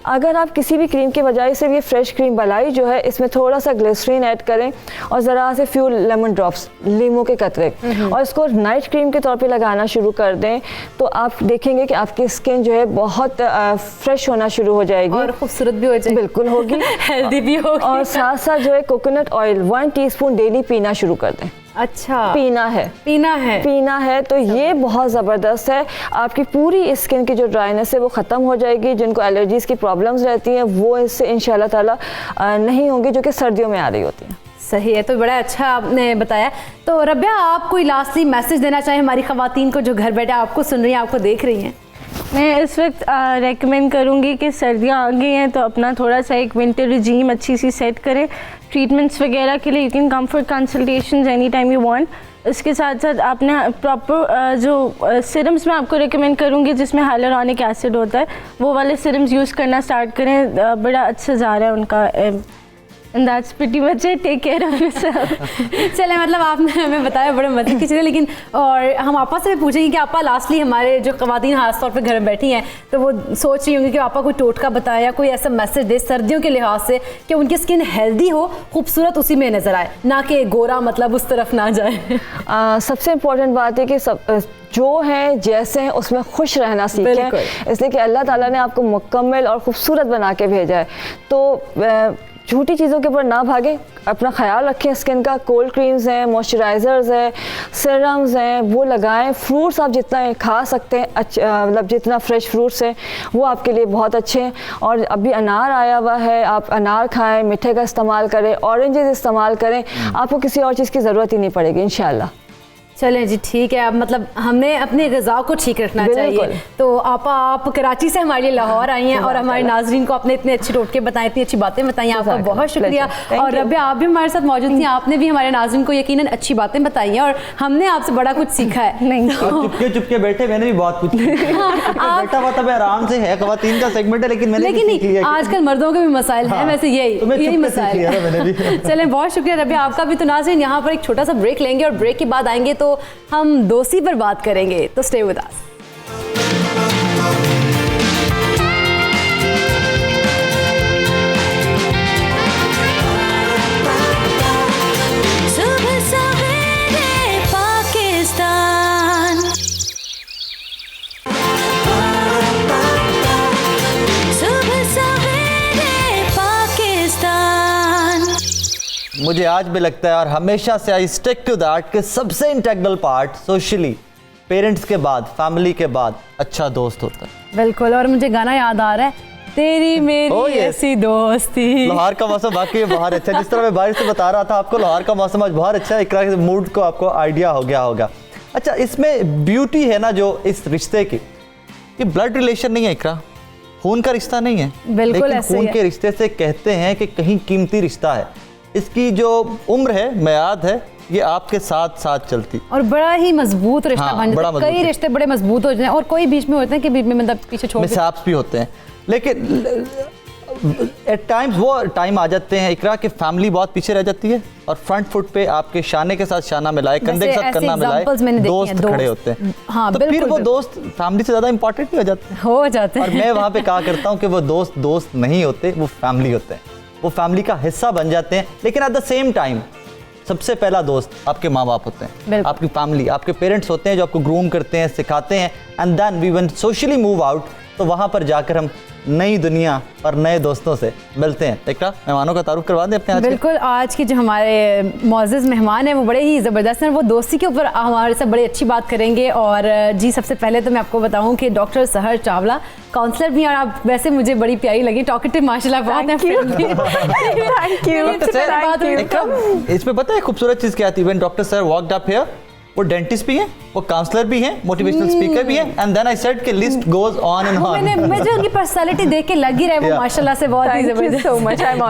अगर आप किसी भी क्रीम के बजाय सिर्फ ये फ्रेश क्रीम बलाई जो है, इसमें थोड़ा सा ग्लिसरीन ऐड करें और ज़रा से फ्यूल लेमन ड्रॉप्स, लीमू के कतरे, और इसको नाइट क्रीम के तौर पे लगाना शुरू कर दें तो आप देखेंगे कि आपकी स्किन जो है बहुत फ्रेश होना शुरू हो जाएगी और खूबसूरत भी हो जाएगी। बिल्कुल होगी, हेल्दी भी होगी। और साथ साथ जो है कोकोनट ऑयल 1 टीस्पून डेली पीना शुरू कर दें। अच्छा, पीना है तो ये बहुत ज़बरदस्त है। आपकी पूरी स्किन की जो ड्राइनेस है वो ख़त्म हो जाएगी। जिनको एलर्जीज़ की प्रॉब्लम्स रहती हैं वो इससे इंशाल्लाह ताला नहीं होंगी, जो कि सर्दियों में आ रही होती हैं। सही है, तो बड़ा अच्छा आपने बताया। तो रबिया, आप कोई लास्टली मैसेज देना चाहें हमारी ख़वातीन को जो घर बैठे आपको सुन रही हैं, आपको देख रही हैं? मैं इस वक्त रेकमेंड करूँगी कि सर्दियाँ आ गई हैं तो अपना थोड़ा सा एक विंटर रिजीम अच्छी सी सेट करें। ट्रीटमेंट्स वगैरह के लिए you can come for consultations any time you want. इसके साथ साथ आपने प्रॉपर जो सिरम्स मैं आपको रेकमेंड करूँगी जिसमें हाइलुरोनिक एसिड होता है, वो वाले सिरम्स यूज़ करना स्टार्ट करें। बड़ा अच्छा जा रहा है उनका। And that's pretty much it. Take care of yourself. चले, मतलब आपने हमें बताया बड़े मजे की चीज़ें, लेकिन और हम आपा से भी पूछेंगे कि आपा लास्टली हमारे जो ख़वातीन खास तौर पे घर में बैठी हैं तो वो सोच रही होंगी कि आपा कोई टोटका बताए या कोई ऐसा मैसेज दे सर्दियों के लिहाज से कि उनकी स्किन हेल्दी हो, खूबसूरत उसी में नज़र आए, ना कि गोरा मतलब उस तरफ ना जाए। सबसे इम्पोर्टेंट बात है कि सब जो हैं जैसे हैं उसमें खुश रहना सीखें, इसलिए कि अल्लाह ताला ने आपको मुकम्मल और ख़ूबसूरत बना के भेजा है। तो झूठी चीज़ों के ऊपर ना भागें, अपना ख्याल रखें स्किन का। कोल्ड क्रीम्स हैं, मॉइस्चराइज़र्स हैं, सीरम्स हैं, वो लगाएं। फ्रूट्स आप जितना खा सकते हैं, मतलब जितना फ्रेश फ्रूट्स हैं वो आपके लिए बहुत अच्छे हैं। और अभी अनार आया हुआ है, आप अनार खाएं, मीठे का इस्तेमाल करें, ऑरेंजेस इस्तेमाल करें, आपको किसी और चीज़ की ज़रूरत ही नहीं पड़ेगी इंशाल्लाह। चलें जी, ठीक है। अब मतलब हमने अपनी ग़िज़ा को ठीक रखना चाहिए। तो आप कराची से हमारे लिए लाहौर आई हैं और हमारे नाजरीन को अपने इतने अच्छे टोटके बताए, इतनी अच्छी बातें बताई, आपका बहुत शुक्रिया। और रबिया, आप भी हमारे साथ मौजूद थी, आपने भी हमारे नाजरीन को यकीनन अच्छी बातें बताई हैं और हमने आपसे बड़ा कुछ सीखा है। नहीं, चुपके चुपके बैठे, मैंने भी बहुत कुछ बैठा हुआ था, आराम से है, ख़वातीन का सेगमेंट है, लेकिन आजकल मर्दों के भी मसाइल हैं, वैसे यही मसाइल है। चलें, बहुत शुक्रिया रबिया आपका भी। तो नाज़रीन, यहाँ पर एक छोटा सा ब्रेक लेंगे और ब्रेक के बाद आएंगे तो हम दोस्ती पर बात करेंगे, तो स्टे विद अस। सुबह सवेरे पाकिस्तान, सुबह सवेरे पाकिस्तान। मुझे आज भी लगता है और हमेशा से आई स्टिक टू दैट कि सबसे इंटेग्रल पार्ट सोशली पेरेंट्स के बाद, फैमिली के बाद अच्छा दोस्त होता है। बिल्कुल, और मुझे गाना याद आ रहा है, तेरी मेरी ऐसी दोस्ती। लाहौर का मौसम वाकई बहुत अच्छा है। जिस तरह मैं बारिश से बता रहा था आपको, लाहौर का मौसम आज बहुत अच्छा है। एक तरह से मूड को आपको आइडिया हो गया होगा। अच्छा, इसमें ब्यूटी है ना जो इस रिश्ते की, ये ब्लड रिलेशन नहीं है, इकरा खून का रिश्ता नहीं है, बिल्कुल लेकिन ऐसे खून है। के रिश्ते से कहते हैं कि कहीं कीमती रिश्ता है। इसकी जो उम्र है, मियाद है, ये आपके साथ साथ चलती और बड़ा ही मजबूत रिश्ता हाँ, बन बड़ा जाता है। कई मजबूत रिश्ते बड़े मजबूत हो जाते हैं और कोई बीच में होते हैं कि बीच में मतलब पीछे छोड़ देते हैं। मिसहैप्स भी होते हैं, लेकिन एट टाइम्स वो टाइम आ जाते हैं इकरा कि फैमिली बहुत पीछे रह जाती है और फ्रंट फुट पे आपके शाने के साथ शाना मिलाए, कंधे के साथ कंधा मिलाए दोस्त खड़े होते हैं। हाँ, तो फिर वो दोस्त फैमिली से ज़्यादा इंपॉर्टेंट भी हो जाते हैं। और मैं वहाँ पे कहा करता हूँ कि वो दोस्त नहीं होते, वो फैमिली होते हैं, वो फैमिली का हिस्सा बन जाते हैं। लेकिन एट द सेम टाइम सबसे पहला दोस्त आपके माँ बाप होते हैं, आपकी फैमिली, आपके पेरेंट्स होते हैं जो आपको ग्रूम करते हैं, सिखाते हैं। And then we when socially move out, तो वहाँ पर जाकर हम नई दुनिया और नए दोस्तों से मिलते हैं। एक मेहमानों का तारुफ करवा दें अपने। बिल्कुल, आज की जो हमारे मौजूद मेहमान हैं वो बड़े ही ज़बरदस्त हैं, वो दोस्ती के ऊपर हमारे साथ बड़ी अच्छी बात करेंगे। और जी, सबसे पहले तो मैं आपको बताऊं कि डॉक्टर सहर चावला काउंसलर भी हैं और आप वैसे मुझे बड़ी प्यारी लगी, टॉकेटिव माशाल्लाह बहुत हैं। Thank you. इसमें पता है खूबसूरत चीज़ क्या थी? When doctor sir walked up here, वो डेंटिस्ट भी हैं, वो काउंसलर भी हैं, मोटिवेशनल स्पीकर भी हैं, एंड देन आई सेड कि list goes on and on. मुझे उनकी पर्सनालिटी देख के लग ही रहा है वो माशाल्लाह से बहुत ही जबरदस्त। So much, I am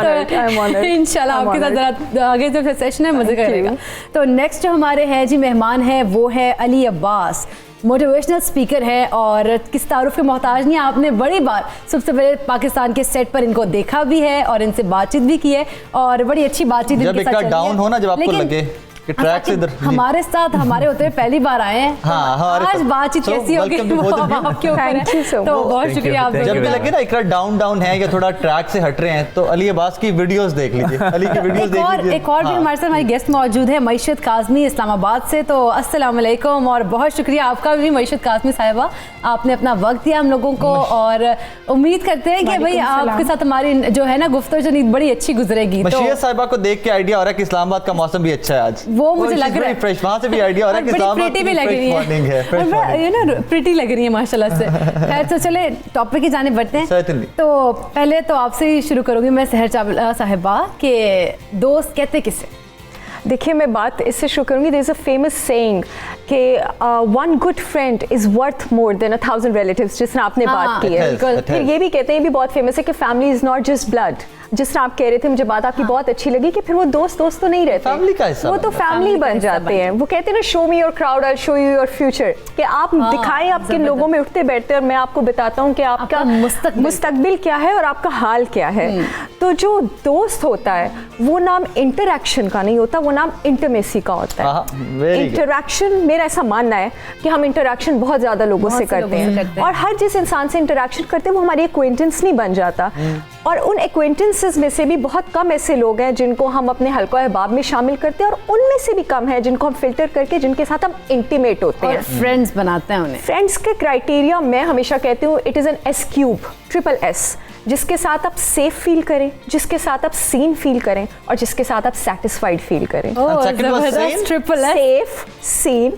honoured. इंशाल्लाह आपके साथ जरा आगे जो सेशन है मजे करेगा। तो नेक्स्ट जो हमारे हैं जी मेहमान हैं वो है अली अब्बास, मोटिवेशनल स्पीकर है और किस तारुफ के मोहताज नहीं। आपने बड़ी बार सबसे पहले पाकिस्तान के सेट पर इनको देखा भी है और इनसे बातचीत भी की है और बड़ी अच्छी बातचीत जब एक डाउन हो ना, जब आपको लगे कि ट्रैक से इधर हमारे साथ हमारे होते हुए पहली बार आए हैं। हाँ, हमारे आज बातचीत So, कैसी होगी welcome to both of you. वो आपके ऊपर है। Thank you so तो much. बहुत शुक्रिया आप जब भी दोनों का। लगे ना इकरा डाउन है या थोड़ा ट्रैक से हट रहे हैं तो अली अब्बास की वीडियोस देख लीजिए, अली की वीडियोस देख लीजिए। एक और भी हाँ। हमारे साथ हमारी गेस्ट मौजूद है मईशत काज़मी इस्लामाबाद से। तो अस्सलाम वालेकुम और बहुत शुक्रिया आपका भी मईशत काज़मी साहिबा, आपने अपना वक्त दिया हम लोगों को और उम्मीद करते हैं कि भाई आपके साथ हमारी जो है ना गुफ्तगू बड़ी अच्छी गुजरेगी। तो मशीह साहिबा को देख के आइडिया हो रहा है कि इस्लामाबाद का मौसम भी अच्छा है आज। वो मुझे लग रहा है फ्रेश, वहाँ से भी आइडिया हो रहा है कि इस्लामाबाद प्रीटी भी लग रही मॉर्निंग है, fresh है morning। ये ना प्रीटी लग रही है माशाल्लाह से। खैर तो चले टॉपिक की जानिब बढ़ते हैं। Certainly। तो पहले तो आपसे ही शुरू करूंगी मैं सहर चावला साहिबा के दोस्त कहते किसे? देखिए मैं बात इससे शुरू करूँगी। There is a famous saying कि one good friend is worth more than 1000 relatives, जिस तरह आपने हाँ, बात की है। बिल्कुल। फिर ये भी कहते हैं, ये भी बहुत फेमस है कि family is not just blood. जिस तरह आप कह रहे थे, मुझे बात आपकी बहुत अच्छी लगी कि फिर वो दोस्त तो नहीं रहते, फैमिली का हिस्सा वो तो बन जाते हैं। फैमिली बन जाते हैं। वो कहते हैं ना, show me your crowd, I show you your future, कि आप दिखाएं आप किन लोगों में उठते बैठते हैं और मैं आपको बताता हूँ कि आपका मुस्तकबिल क्या है और आपका हाल क्या है। तो जो दोस्त होता है वो नाम इंटरैक्शन का नहीं होता, वो नाम इंटीमेसी का होता है। इंटरैक्शन, मेरा ऐसा मानना है कि हम इंटरैक्शन बहुत ज्यादा लोगों से करते हैं और हर जिस इंसान से इंटरैक्शन करते हैं वो हमारी एक्वेंटेंस नहीं बन जाता। और उन एक्वेंटेंसेस में से भी बहुत कम ऐसे लोग हैं जिनको हम अपने हल्का अहबाब में शामिल करते हैं और उनमें से भी कम है जिनको हम फिल्टर करके जिनके साथ हम इंटीमेट होते हैं, फ्रेंड्स बनाते हैं उन्हें। फ्रेंड्स के क्राइटेरिया मैं हमेशा कहती हूँ, it is an S3 triple S, जिसके साथ आप सेफ फील करें, जिसके साथ आप सीन फील करें और जिसके साथ आप सेटिस्फाइड फील करें। जबरदस्त ट्रिपल है। सेफ, सीन,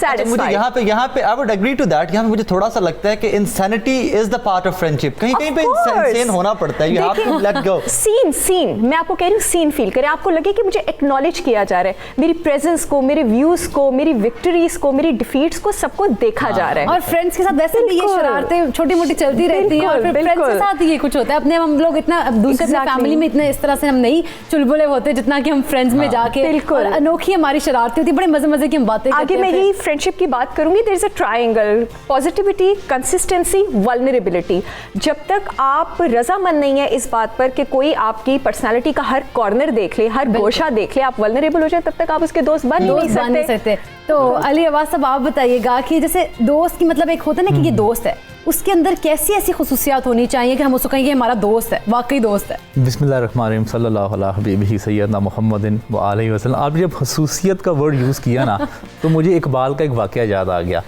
अच्छा, मुझे यहाँ पे I would agree to that. यहाँ पे मुझे थोड़ा सा लगता है कि insanity is the part of friendship. कहीं पे इंसान होना पड़ता है, you have to let go. सीन मैं आपको कह रही हूँ, सीन फील करें, आपको लगे कि मुझे एक्नॉलेज किया जा रहा है, मेरी प्रेजेंस को, मेरे व्यूज को, मेरी विक्ट्रीज को, मेरी डिफीट्स को, सबको देखा जा रहा है। और फ्रेंड्स के साथ वैसे भी ये शरारतें छोटी मोटी चलती रहती हैं और फिर फ्रेंड्स के साथ ये कुछ होता है। अपने हम लोग इतना दूसरे फैमिली में इतने इस तरह से हम नहीं चुलबुले होते जितना कि हम फ्रेंड्स में जाके, और अनोखी हमारी शरारतें होती, बड़े मजे मजे की हम बातें करते हैं। आगे मैं यही फ्रेंडशिप की बात करूंगी। There is a triangle, positivity, consistency, vulnerability. जब तक आप रजामंद नहीं है इस बात पर कि कोई आपकी पर्सनालिटी का हर कॉर्नर देख ले, हर गोशा देख ले, आप वल्नरेबल हो जाए, तब तक आप उसके दोस्त बन नहीं सकते। तो अली अब्बास साहब आप बताइएगा कि जैसे दोस्त की मतलब एक होता है ना कि ये दोस्त है, उसके अंदर कैसी ऐसी खुसूसियात होनी चाहिए कि हम उसको कहेंगे हमारा दोस्त है, वाकई दोस्त है? बिस्मिल्लाहिर्रहमानिर्रहीम, सल्लल्लाहु अला हबीबिही सय्यदना मुहम्मदिन व आलिहि वसल्लम। आप जब खसूसियत का वर्ड यूज़ किया ना तो मुझे इकबाल का एक वाक़या याद आ गया।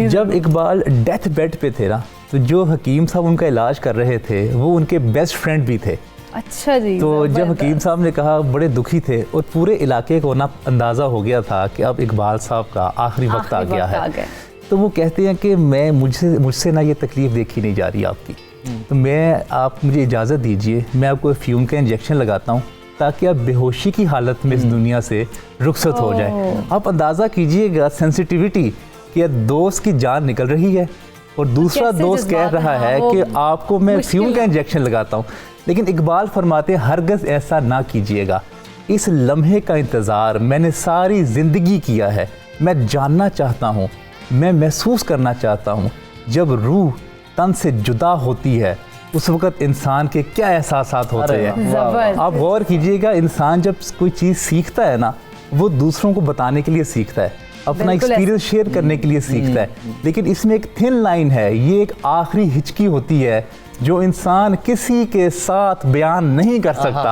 जब इकबाल डेथ बेड पे थे ना, तो जो हकीम साहब उनका इलाज कर रहे थे वो उनके बेस्ट फ्रेंड भी थे। अच्छा जी। तो जब हकीम साहब ने कहा, बड़े दुखी थे और पूरे इलाके को ना अंदाज़ा हो गया था कि अब इकबाल साहब का आखिरी वक्त आ गया है। तो वो कहते हैं कि मैं मुझसे ना ये तकलीफ़ देखी नहीं जा रही आपकी, तो आप मुझे इजाज़त दीजिए, मैं आपको फ्यूम का इंजेक्शन लगाता हूँ ताकि आप बेहोशी की हालत में इस दुनिया से रुखसत हो जाए। आप अंदाज़ा कीजिएगा सेंसिटिविटी कि दोस्त की जान निकल रही है और दूसरा दोस्त कह रहा है कि आपको मैं फ्यूम का इंजेक्शन लगाता हूँ। लेकिन इकबाल फरमाते हैं, हरगज़ ऐसा ना कीजिएगा, इस लम्हे का इंतज़ार मैंने सारी ज़िंदगी किया है। मैं जानना चाहता हूँ, मैं महसूस करना चाहता हूँ, जब रूह तन से जुदा होती है उस वक़्त इंसान के क्या एहसासात होते हैं। आप गौर कीजिएगा, इंसान जब कोई चीज़ सीखता है ना, वो दूसरों को बताने के लिए सीखता है, अपना एक्सपीरियंस शेयर करने के लिए सीखता है। लेकिन इसमें एक थिन लाइन है, ये एक आखिरी हिचकी होती है जो इंसान किसी के साथ बयान नहीं कर सकता।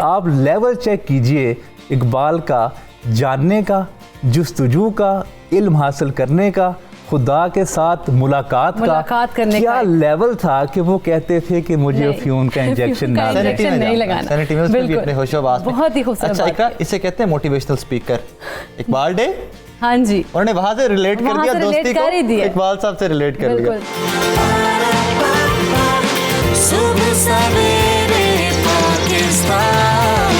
आप लेवल चेक कीजिए इकबाल का, जानने का, जुस्तजू का, इल्म हासिल करने का, खुदा के साथ मुलाकात करने क्या लेवल था कि वो कहते थे कि मुझे फ्यूम का इंजेक्शन नहीं लगाना। बहुत ही खूबसूरत। अच्छा इकरा, इसे कहते हैं मोटिवेशनल स्पीकर। इकबाल डे, हाँ जी, उन्होंने वहां से रिलेट कर दिया दोस्ती को, इकबाल साहब से रिलेट कर दिया। सुबह सवेरे पाकिस्तान,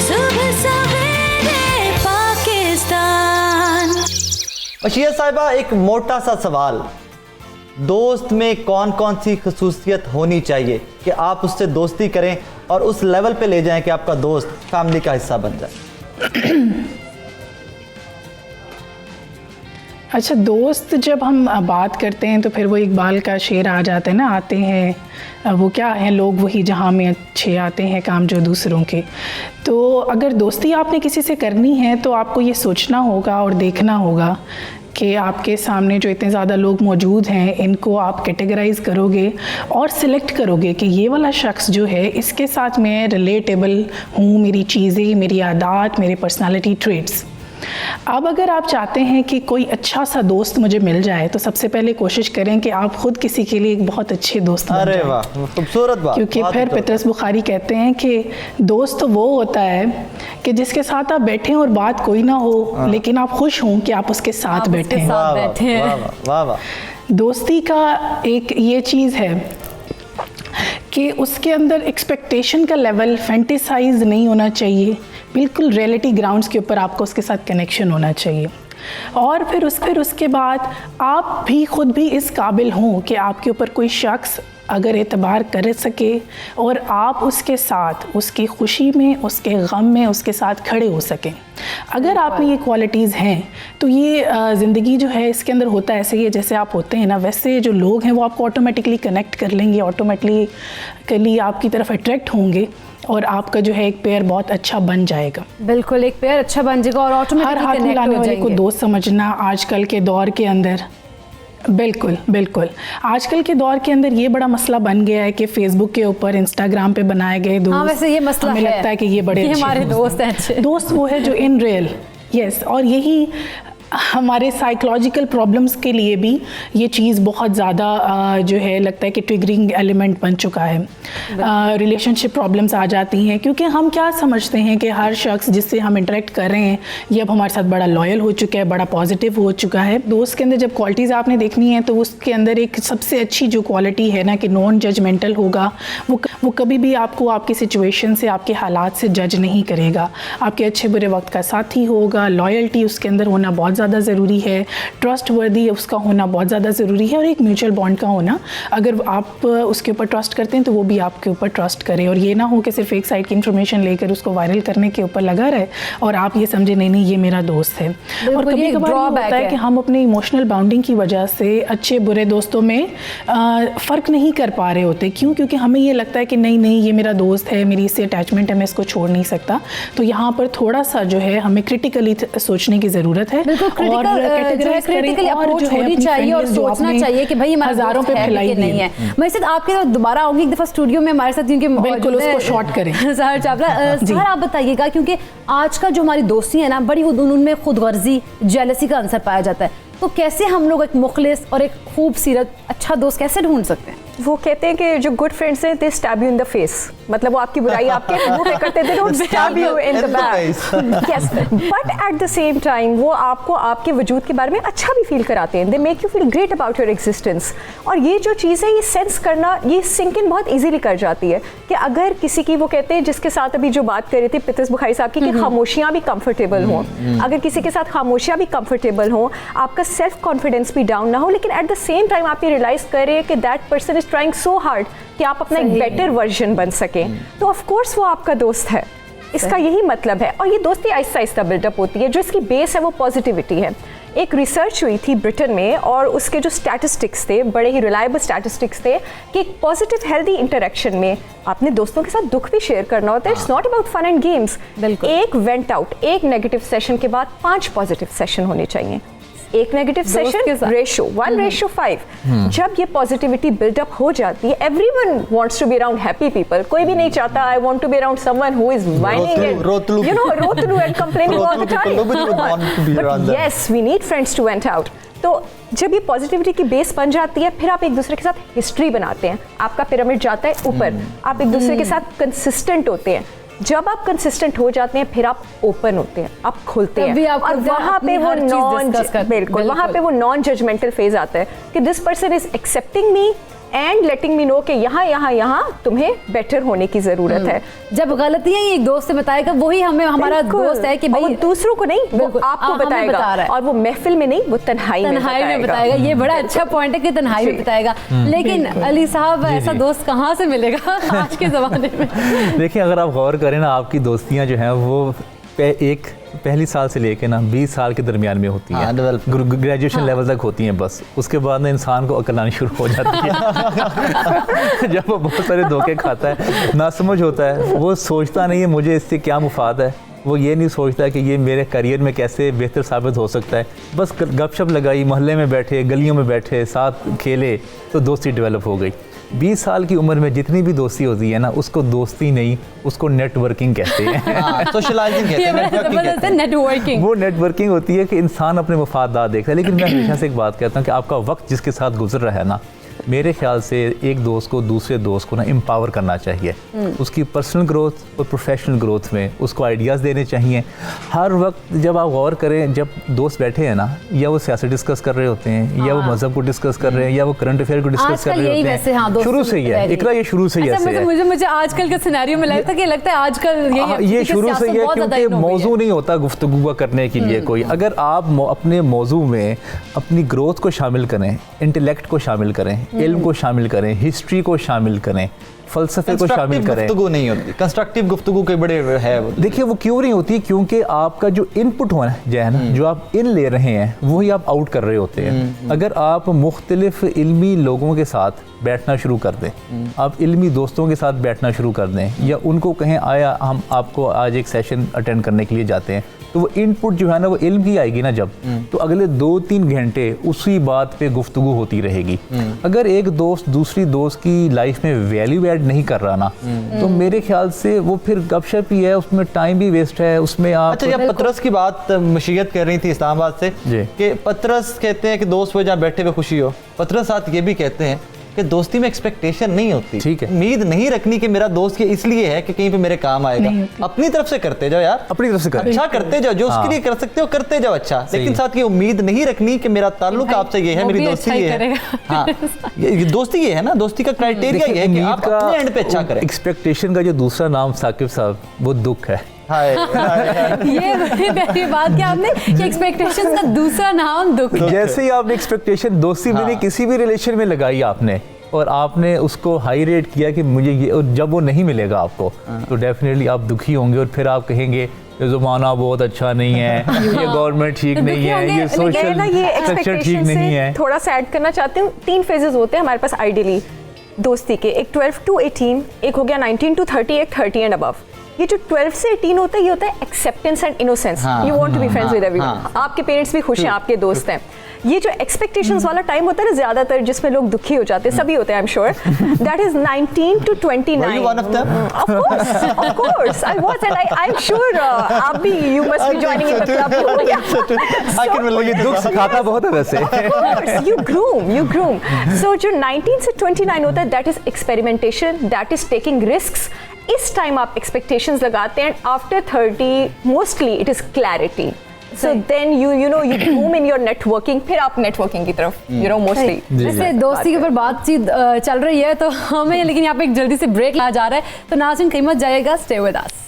सुबह सवेरे पाकिस्तान। मशीह साहिबा, एक मोटा सा सवाल, दोस्त में कौन कौन सी खसूसियत होनी चाहिए कि आप उससे दोस्ती करें और उस लेवल पे ले जाएं कि आपका दोस्त फैमिली का हिस्सा बन जाए? अच्छा, दोस्त जब हम बात करते हैं तो फिर वो इकबाल का शेर आ जाता है ना, आते हैं वो क्या हैं लोग वही जहाँ में अच्छे, आते हैं काम जो दूसरों के। तो अगर दोस्ती आपने किसी से करनी है तो आपको ये सोचना होगा और देखना होगा कि आपके सामने जो इतने ज़्यादा लोग मौजूद हैं इनको आप कैटेगराइज करोगे और सिलेक्ट करोगे कि ये वाला शख्स जो है इसके साथ मैं रिलेटेबल हूँ, मेरी चीज़ें, मेरी आदत, मेरे पर्सनालिटी ट्रेट्स। अब अगर आप चाहते हैं कि कोई अच्छा सा दोस्त मुझे मिल जाए तो सबसे पहले कोशिश करें कि आप खुद किसी के लिए एक बहुत अच्छे दोस्त बन जाएं। अरे वाह, खूबसूरत बात। क्योंकि फिर पतरस बुखारी कहते हैं कि दोस्त तो वो होता है कि जिसके साथ आप बैठे और बात कोई ना हो लेकिन आप खुश हों कि आप उसके साथ बैठे हैं। वाह वाह। दोस्ती का एक ये चीज़ है कि उसके अंदर एक्सपेक्टेशन का लेवल फैंटेसाइज नहीं होना चाहिए, बिल्कुल रियलिटी ग्राउंड्स के ऊपर आपको उसके साथ कनेक्शन होना चाहिए। और फिर उसके बाद आप भी खुद भी इस काबिल हों कि आपके ऊपर कोई शख्स अगर एतबार कर सके और आप उसके साथ उसकी खुशी में, उसके गम में उसके साथ खड़े हो सकें। अगर आप में ये क्वालिटीज़ हैं तो ये ज़िंदगी जो है इसके अंदर होता ऐसे ही है जैसे आप होते हैं ना, वैसे जो लोग हैं वो आपको ऑटोमेटिकली कनेक्ट कर लेंगे, ऑटोमेटिकली आपकी तरफ अट्रैक्ट होंगे और आपका जो है एक पेयर बहुत अच्छा बन जाएगा। बिल्कुल, एक पेयर अच्छा बन जाएगा और ऑटोमेटिकली हर हाथ मिलाने वाले को दोस्त समझना आजकल के दौर के अंदर, बिल्कुल आजकल के दौर के अंदर ये बड़ा मसला बन गया है कि फेसबुक के ऊपर, इंस्टाग्राम पे बनाए गए दोस्त, हाँ, वैसे ये मसला हमें लगता है कि ये बड़े अच्छे हमारे दोस्त हैं अच्छे। दोस्त वो है जो इन रियल, यस, और यही हमारे साइकोलॉजिकल प्रॉब्लम्स के लिए भी ये चीज़ बहुत ज़्यादा जो है लगता है कि ट्रिगरिंग एलिमेंट बन चुका है। रिलेशनशिप प्रॉब्लम्स आ जाती हैं क्योंकि हम क्या समझते हैं कि हर शख्स जिससे हम इंटरेक्ट कर रहे हैं ये अब हमारे साथ बड़ा लॉयल हो चुका है, बड़ा पॉजिटिव हो चुका है। दोस्त के अंदर जब क्वालिटीज़ आपने देखनी है तो उसके अंदर एक सबसे अच्छी जो क्वालिटी है ना कि नॉन जजमेंटल होगा, वो कभी भी आपको आपकी सिचुएशन से, आपके हालात से जज नहीं करेगा, आपके अच्छे बुरे वक्त का साथी होगा। लॉयल्टी उसके अंदर होना बहुत ज़्यादा ज़रूरी है, ट्रस्ट वर्दी उसका होना बहुत ज़्यादा ज़रूरी है और एक म्यूचुअल बॉन्ड का होना। अगर आप उसके ऊपर ट्रस्ट करते हैं तो वो भी आपके ऊपर ट्रस्ट करे और ये ना हो कि सिर्फ एक साइड की इन्फॉर्मेशन लेकर उसको वायरल करने के ऊपर लगा रहे और आप ये समझे नहीं ये मेरा दोस्त है। और कभी कभार होता है कि हम अपने इमोशनल बाउंडिंग की वजह से अच्छे बुरे दोस्तों में फ़र्क नहीं कर पा रहे होते। क्यों? क्योंकि हमें ये लगता है कि नहीं ये मेरा दोस्त है, मेरी इससे अटैचमेंट है, मैं इसको छोड़ नहीं सकता। तो यहाँ पर थोड़ा सा जो है हमें क्रिटिकली सोचने की ज़रूरत है और क्रिटिकली अप्रोच होनी चाहिए और सोचना चाहिए कि भाई हमारे हज़ारों पे फैलाई नहीं है। मैं सिर्फ आपके साथ दोबारा आऊंगी एक दफ़ा स्टूडियो में हमारे साथ, क्योंकि बिल्कुल उसको शॉर्ट करें। सहर चावला, सहर आप बताइएगा, क्योंकि आज का जो हमारी दोस्ती है ना बड़ी उनमें खुदगर्जी, जेलसी का आंसर पाया जाता है, तो कैसे हम लोग एक मुखलिस और एक खूबसूरत अच्छा दोस्त कैसे ढूंढ सकते हैं? वो कहते हैं कि जो गुड फ्रेंड्स हैं they stab you in the face, मतलब वो आपकी बुराई आपके मुंह पे करते थे, don't stab you in the back. Yes, but at the same time वो आपको आपके वजूद के बारे में अच्छा भी फील कराते हैं, they make you feel great about your existence. और ये जो चीज़ है ये सेंस करना, ये सिंक इन बहुत इजीली कर जाती है कि अगर किसी की, वो कहते हैं जिसके साथ अभी जो बात कर रही थी पतरस बुखारी साहब की, कि खामोशियाँ भी कंफर्टेबल हों, अगर किसी के साथ खामोशियाँ भी कंफर्टेबल हों, आपका सेल्फ कॉन्फिडेंस भी डाउन ना हो, लेकिन एट द सेम टाइम आप ये रियलाइज करें कि that person is trying so hard कि आप अपना एक बेटर वर्जन बन सकें, तो ऑफ कोर्स वो आपका दोस्त है। इसका यही मतलब है। और ये दोस्ती आहिस्ता आहिस्ता बिल्डअप होती है, जो इसकी बेस है वो पॉजिटिविटी है। एक रिसर्च हुई थी ब्रिटेन में और उसके जो स्टैटिस्टिक्स थे, बड़े ही रिलायबल स्टैटिस्टिक्स थे कि एक पॉजिटिव हेल्दी इंटरेक्शन में आपने दोस्तों के साथ दुख भी शेयर करना होता है। It's not about fun and games. एक वेंट आउट, एक नेगेटिव सेशन के बाद 5 पॉजिटिव सेशन होने चाहिए। एक नेगेटिव सेशन रेशो 1:5। जब ये पॉजिटिविटी बिल्डअप हो जाती है, everyone wants to be around happy people. कोई भी नहीं चाहता I want to be around someone who is whining and रोतलू and complaining all the time. But yes, we need friends to vent out. तो जब ये पॉजिटिविटी की base बन जाती है, फिर आप एक दूसरे के साथ हिस्ट्री बनाते हैं, आपका पिरामिड जाता है ऊपर, आप एक दूसरे के साथ कंसिस्टेंट होते हैं। जब आप कंसिस्टेंट हो जाते हैं फिर आप ओपन होते हैं, आप खुलते हैं, और वहाँ पे वो वहाँ पे वो नॉन जजमेंटल फेज आता है कि this person is accepting me and letting me know कि यहाँ तुम्हें बेटर होने की जरूरत है। जब गलतियां एक दोस्त से बताएगा वही हमें हमारा दोस्त है कि भाई दूसरों को नहीं, वो आपको बताएगा, और वो महफिल में नहीं, वो तन्हाई में बताएगा। ये बड़ा अच्छा पॉइंट है कि तन्हाई में बताएगा। लेकिन अली साहब, ऐसा दोस्त कहाँ से मिलेगा आज के ज़माने में? देखिए, अगर आप गौर करें ना, आपकी दोस्तियाँ जो हैं वो एक पहली साल से लेके ना 20 साल के दरमियान में होती है, ग्रेजुएशन लेवल तक होती हैं बस। उसके बाद ना इंसान को अकल आनी शुरू हो जाती है जब वो बहुत सारे धोखे खाता है, ना समझ होता है, वो सोचता नहीं है मुझे इससे क्या मुफाद है, वो ये नहीं सोचता कि ये मेरे करियर में कैसे बेहतर साबित हो सकता है। बस गपशप लगाई, मोहल्ले में बैठे, गलियों में बैठे, साथ खेले तो दोस्ती डेवलप हो गई। 20 साल की उम्र में जितनी भी दोस्ती होती है ना, उसको दोस्ती नहीं, उसको नेटवर्किंग कहते हैं। सोशलाइजिंग कहते हैं, नेटवर्किंग। वो नेटवर्किंग होती है कि इंसान अपने मफादात देखता है। लेकिन मैं हमेशा से एक बात कहता हूँ कि आपका वक्त जिसके साथ गुजर रहा है ना, मेरे ख्याल से एक दोस्त को दूसरे दोस्त को ना एम्पावर करना चाहिए, उसकी पर्सनल ग्रोथ और प्रोफेशनल ग्रोथ में उसको आइडियाज़ देने चाहिए। हर वक्त जब आप गौर करें, जब दोस्त बैठे हैं ना, या वो सियासत डिस्कस कर रहे होते हैं, या वो मज़हब को डिस्कस कर रहे हैं, या वो करंट अफेयर को डिस्कस कर रहे होते हैं, शुरू से ही है इकरा, ये शुरू से ही ऐसे है। मुझे आजकल का सिनेरियो में लगता है आजकल ये शुरू से ही है, क्योंकि मौजू नहीं होता गुफ्तगू करने के लिए कोई। अगर आप अपने मौजू में अपनी ग्रोथ को शामिल करें, इंटेलेक्ट को शामिल करें, इल्म को शामिल करें, हिस्ट्री को शामिल करें, फलसफे को शामिल करें, गुफ्तगू नहीं होती, कंस्ट्रक्टिव गुफ्तगू के बड़े है। देखिए वो क्यों नहीं होती, क्योंकि आपका जो इनपुट हो जो है ना, जो आप इन ले रहे हैं वही आप आउट कर रहे होते हैं। अगर आप मुख्तलिफ इल्मी लोगों के साथ बैठना शुरू कर दें, आप इल्मी दोस्तों के साथ बैठना शुरू कर दें, या उनको कहें आया हम आपको आज एक सेशन अटेंड करने के लिए जाते हैं, तो वो इनपुट जो है ना, वो इल्म की आएगी ना जब, तो अगले 2-3 घंटे उसी बात पे गुफ्तगू होती रहेगी। अगर एक दोस्त दूसरी दोस्त की लाइफ में वैल्यू ऐड नहीं कर रहा ना, तो मेरे ख्याल से वो फिर गपशप ही है, उसमें टाइम भी वेस्ट है, उसमें आप। अच्छा, जब पतरस की बात मशीयत कर रही थी इस्लामाबाद से, कि पतरस कहते हैं कि दोस्त वो जहाँ बैठे हुए खुशी हो, पतरस साथ ये भी कहते हैं कि दोस्ती में एक्सपेक्टेशन नहीं होती, ठीक है, उम्मीद नहीं रखनी कि मेरा दोस्त के इसलिए है कि कहीं पे मेरे काम आएगा। अपनी तरफ से करते जाओ यार, अपनी तरफ से अच्छा करते जाओ, जो उसके लिए कर सकते हो करते जाओ, अच्छा, लेकिन साथ ये उम्मीद नहीं रखनी कि मेरा ताल्लुक आपसे ये है, मेरी दोस्ती ये है। हाँ, ये दोस्ती ये है ना, दोस्ती का क्राइटेरिया ये है कि आप अपने एंड पे अच्छा करें। एक्सपेक्टेशन का जो दूसरा नाम साकिब साहब, वो दुख है। ये बड़ी प्यारी बात क्या आपने, कि एक्सपेक्टेशंस का दूसरा नाम दुख। जैसे ही आपने एक्सपेक्टेशन दोस्ती में किसी भी रिलेशन में लगाई आपने, और आपने उसको हाई रेट किया कि मुझे ये, और जब वो नहीं मिलेगा आपको, तो डेफिनेटली आप दुखी होंगे, और फिर आप कहेंगे ये ज़माना बहुत अच्छा नहीं है, ये गवर्नमेंट ठीक नहीं है, ये सोशल स्ट्रक्चर ठीक नहीं है। थोड़ा सा ऐड करना चाहती हूँ, 3 फेजेस होते हैं हमारे पास आइडियली दोस्ती के, एक 12 to 18, एक हो गया 19 to 30, एक 30 एंड अबव। ये जो 12 से 18 होता है, ये होता है acceptance and innocence, you want to be friends with everyone, आपके पेरेंट्स भी खुश हैं, आपके दोस्त हैं। ये जो एक्सपेक्टेशंस वाला टाइम होता है ना, ज्यादातर जिसमें लोग दुखी हो जाते हैं, सभी होते हैं, I am sure, that is 19 to 29। Were you one of them? Of course, I was, and I'm sure आप भी, you must be joining in the club. I can believe ये दुख सिखाता बहुत है वैसे। Of course, you groom. So जो 19 से 29 होता है, that is experimentation, that is taking risks. इस टाइम आप एक्सपेक्टेशंस लगाते हैं, after 30 mostly it is clarity. So then you groom in your networking, फिर आप नेटवर्किंग की तरफ मोस्टली। वैसे दोस्ती के ऊपर बातचीत चल रही है, तो हमें लेकिन यहाँ पे एक जल्दी से ब्रेक ला जा रहा है, तो नाज़रीन कहीं मत जाइएगा, स्टे विद अस।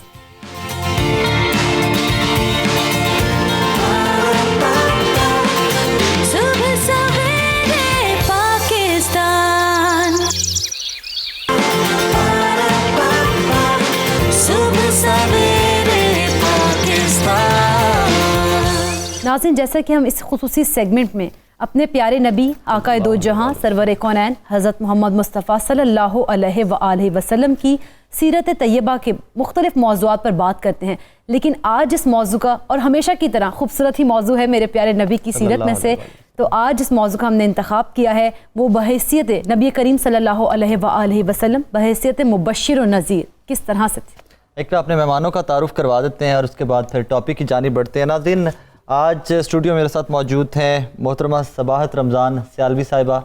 नाज़रीन, जैसा कि हम इस खुसूसी सेगमेंट में अपने प्यारे नबी आकाए दो जहां सरवर कौनैन हज़रत मोहम्मद मुस्तफ़ा सल्लल्लाहु अलैहि वसल्लम की सीरत तैयबा के मुख्तलिफ मौज़ूआत पर बात करते हैं, लेकिन आज इस मौजू का, और हमेशा की तरह खूबसूरत ही मौजू है मेरे प्यारे नबी की सीरत में से, तो आज इस मौजू का हमने इंतखाब किया है, वो बहैसियत नबी करीम सल्लल्लाहु अलैहि वसल्लम, बहैसियत मुबश्शिर और नज़ीर किस तरह से थे। एक तो अपने मेहमानों का तारुफ करवा देते हैं और उसके बाद फिर टॉपिक की जानिब बढ़ते हैं। नाज़रीन, आज स्टूडियो मेरे साथ मौजूद हैं मोहतरमा सबाहत रमज़ान सियालवी साहिबा,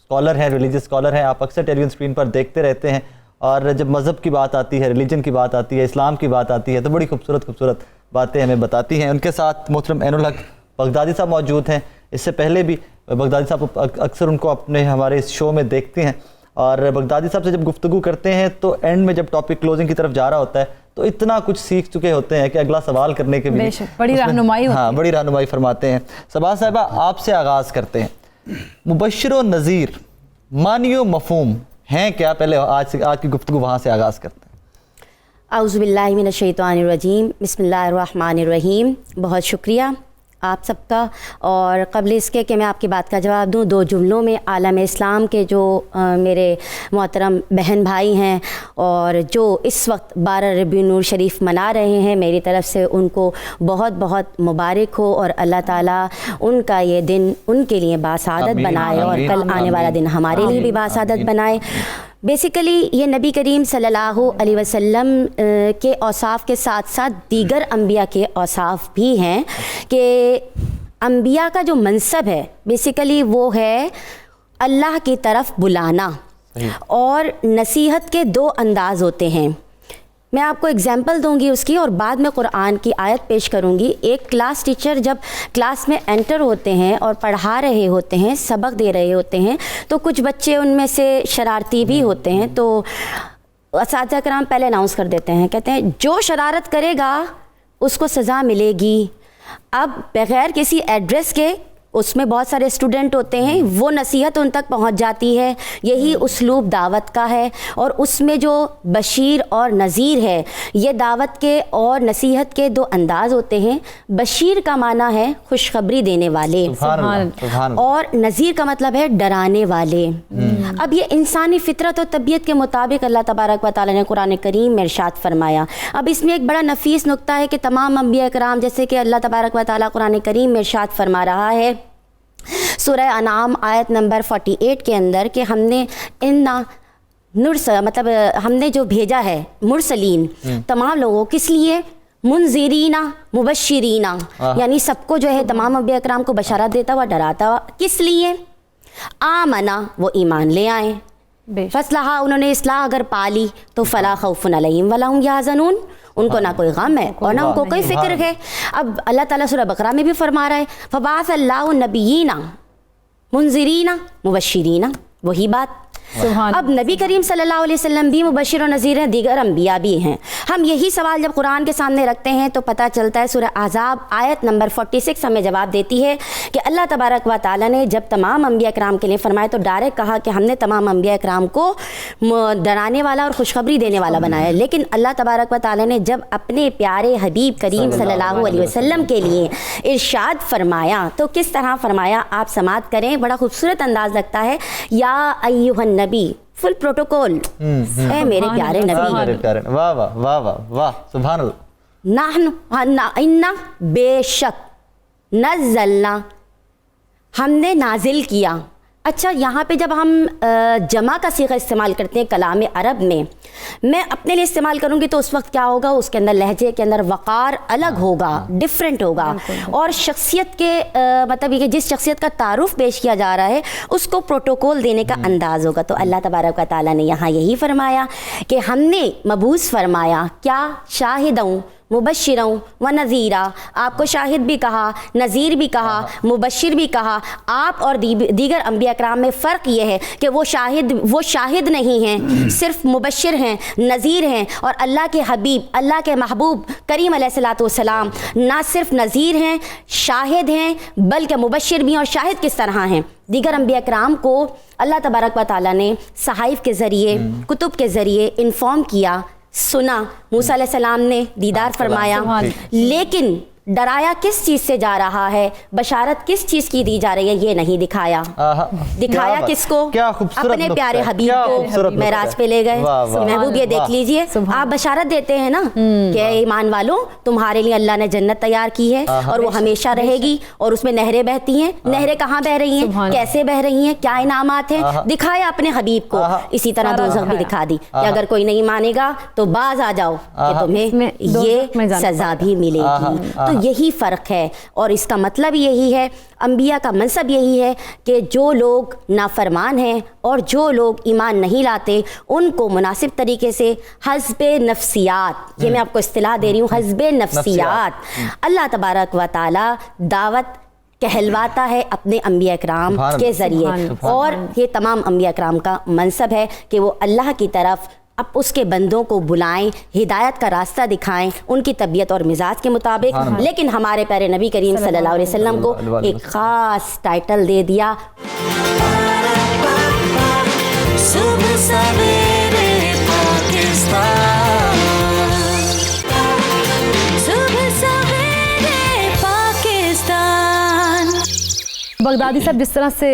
स्कॉलर हैं, रिलीजियस स्कॉलर हैं। आप अक्सर टेलीविजन स्क्रीन पर देखते रहते हैं, और जब मज़हब की बात आती है, रिलीजन की बात आती है, इस्लाम की बात आती है, तो बड़ी खूबसूरत बातें हमें बताती हैं। उनके साथ मोहतरम ऐनुल हक बगदादी साहब मौजूद हैं। इससे पहले भी बगदादी साहब, अक्सर उनको अपने हमारे इस शो में देखते हैं, और बगदादी साहब से जब गुफ्तगू करते हैं तो एंड में जब टॉपिक क्लोजिंग की तरफ जा रहा होता है, तो इतना कुछ सीख चुके होते हैं कि अगला सवाल करने के भी बड़ी रहनुमाई होती है। हाँ, बड़ी रहनुमाई फरमाते हैं। सबाह साहिबा, आपसे आगाज़ करते हैं, मुबश्शिर और नज़ीर मानियो मफहूम हैं क्या? पहले आज की गुफ्तगू वहाँ से आगाज़ करते हैं। औज़ुबिल्लाहिमिनश्शैतानिर्रजीम बिस्मिल्लाहिर्रहमानिर्रहीम। बहुत शुक्रिया आप सबका। और क़ब्ल इसके कि मैं आपकी बात का जवाब दूं, दो जुमलों में आलम इस्लाम के जो मेरे मोहतरम बहन भाई हैं और जो इस वक्त 12 रबीउल शरीफ मना रहे हैं, मेरी तरफ़ से उनको बहुत बहुत मुबारक हो और अल्लाह ताला उनका ये दिन उनके लिए बासादत बनाए और कल आने वाला दिन हमारे लिए भी बासादत बनाए। बेसिकली ये नबी करीम सल्लल्लाहु अलैहि वसल्लम के औसाफ के साथ साथ दीगर अंबिया के औसाफ भी हैं कि अंबिया का जो मनसब है बेसिकली वो है अल्लाह की तरफ बुलाना, और नसीहत के दो अंदाज़ होते हैं। मैं आपको एग्जांपल दूंगी उसकी और बाद में कुरान की आयत पेश करूंगी। एक क्लास टीचर जब क्लास में एंटर होते हैं और पढ़ा रहे होते हैं, सबक दे रहे होते हैं, तो कुछ बच्चे उनमें से शरारती भी होते हैं, तो असातिज़ा कराम पहले अनाउंस कर देते हैं, कहते हैं जो शरारत करेगा उसको सज़ा मिलेगी। अब बग़ैर किसी एड्रेस के उसमें बहुत सारे स्टूडेंट होते हैं, वो नसीहत उन तक पहुंच जाती है। यही उसलूब दावत का है, और उसमें जो बशीर और नज़ीर है, ये दावत के और नसीहत के दो अंदाज़ होते हैं। बशीर का माना है खुशखबरी देने वाले, और नज़ीर का मतलब है डराने वाले। अब ये इंसानी फितरत और तबीयत के मुताबिक अल्लाह तबारक व तआला ने कुरान करीम में इरशाद फरमाया। अब इसमें एक बड़ा नफीस नुक्ता है कि तमाम अंबिया कराम, जैसे कि अल्लाह तबारक व तआला कुरान करीम में इरशाद फरमा रहा है सूरह अनाम आयत नंबर 48 के अंदर कि हमने इन्ना मतलब हमने जो भेजा है मुरसलीन तमाम लोगों, किस लिए? मुनज़िरीना मुबश्शिरीना, यानी सबको जो है तमाम अंबिया कराम को बशारत देता हुआ डराता हुआ। किस लिए? आमना, वो ईमान ले आए। फसलहा, उन्होंने इस्लाह अगर पाली तो फ़ला खौफुन अलैहिम वला हुम यहज़नून, उनको ना कोई गम है और ना उनको कोई फिक्र है। अब अल्लाह ताला सूरह बकरा में भी फरमा रहा है फ़बाअसल्लाहु नबिय्यीना मुनज़िरीना मुबश्शिरीना, वही बात। अब नबी करीम सल्लल्लाहु अलैहि वसल्लम भी मुबश्शिर और नज़ीर हैं, दीगर अंबिया भी हैं। हम यही सवाल जब कुरान के सामने रखते हैं तो पता चलता है सूरह अहज़ाब आयत नंबर 46 हमें जवाब देती है कि अल्लाह तबारक व तआला ने जब तमाम अंबिया कराम के लिए फरमाया तो डायरेक्ट कहा कि हमने तमाम अंबिया कराम को डराने वाला और खुशखबरी देने वाला बनाया। लेकिन अल्लाह तबारक व तआला ने जब अपने प्यारे हबीब करीम सल्लल्लाहु अलैहि वसल्लम के लिए इरशाद फरमाया तो किस तरह फरमाया, आप समात करें, बड़ा खूबसूरत अंदाज लगता है। या अय्युहन नबी, फुल प्रोटोकॉल, ए मेरे प्यारे नबी, वाह वाह वाह वाह वाह, सुभान अल्लाह। इन्ना बेशक नज़लना, हमने नाजिल किया। अच्छा, यहाँ पे जब हम जमा का सीगा इस्तेमाल करते हैं कलाम अरब में, मैं अपने लिए इस्तेमाल करूँगी तो उस वक्त क्या होगा, उसके अंदर लहजे के अंदर वक़ार अलग होगा, डिफरेंट होगा, और शख्सियत के मतलब ये कि जिस शख्सियत का तारुफ पेश किया जा रहा है उसको प्रोटोकॉल देने का अंदाज़ होगा। तो अल्लाह तबारक व तआला ने यहाँ यही फरमाया कि हमने मबूस फरमाया क्या, शाहिदों मुबश्शिरों व नज़ीरा, आपको शाहिद भी कहा, नज़ीर भी कहा, मुबश्शिर भी कहा। आप और दीगर अंबिया कराम में फ़र्क ये है कि वो शाहिद नहीं हैं, सिर्फ मुबश्शिर हैं, नज़ीर हैं। और अल्लाह के हबीब, अल्लाह के महबूब करीम अलैहिस्सलातु वस्सलाम ना सिर्फ नज़ीर हैं, शाहिद हैं, बल्कि मुबश्शिर भी हैं। और शाहिद किस तरह हैं? दीगर अंबिया कराम को अल्लाह तबारक व तआला ने सहाइफ के ज़रिए, कुतुब के ज़रिए इन्फॉर्म किया, सुना, मूसा अलैहिस्सलाम ने दीदार फरमाया, लेकिन डराया किस चीज़ से जा रहा है, बशारत किस चीज़ की दी जा रही है, ये नहीं दिखाया। दिखाया किसको? क्या खूबसूरत अपने प्यारे हबीब को मेराज पे ले गए। महबूब, ये देख लीजिए, आप बशारत देते हैं ना कि ईमान वालों, तुम्हारे लिए अल्लाह ने जन्नत तैयार की है और वो हमेशा रहेगी, और उसमें नहरें बहती हैं। नहरें कहाँ बह रही हैं, कैसे बह रही हैं, क्या इनामात हैं, दिखाया अपने हबीब को। इसी तरह दोज़ख भी दिखा दी कि अगर कोई नहीं मानेगा तो बाज आ जाओ कि तुम्हें ये सजा भी मिलेगी। तो यही फ़र्क है, और इसका मतलब यही है, अंबिया का मनसब यही है कि जो लोग नाफरमान हैं और जो लोग ईमान नहीं लाते उनको मुनासिब तरीके से हस्बे नफ्सियात, ये मैं आपको इस्तिलाह दे रही हूँ, हस्बे नफ्सियात अल्लाह तबारक व तआला दावत कहलवाता है अपने अंबिया कराम के ज़रिए। और ये तमाम अंबिया कराम का मनसब है कि वो अल्लाह की तरफ अब उसके बंदों को बुलाएं, हिदायत का रास्ता दिखाएं उनकी तबीयत और मिजाज के मुताबिक। लेकिन हमारे प्यारे नबी करीम सल्लल्लाहु अलैहि वसल्लम को एक ख़ास टाइटल दे दिया, सुबह सवेरे पाकिस्तान। बगदादी साहब, जिस तरह से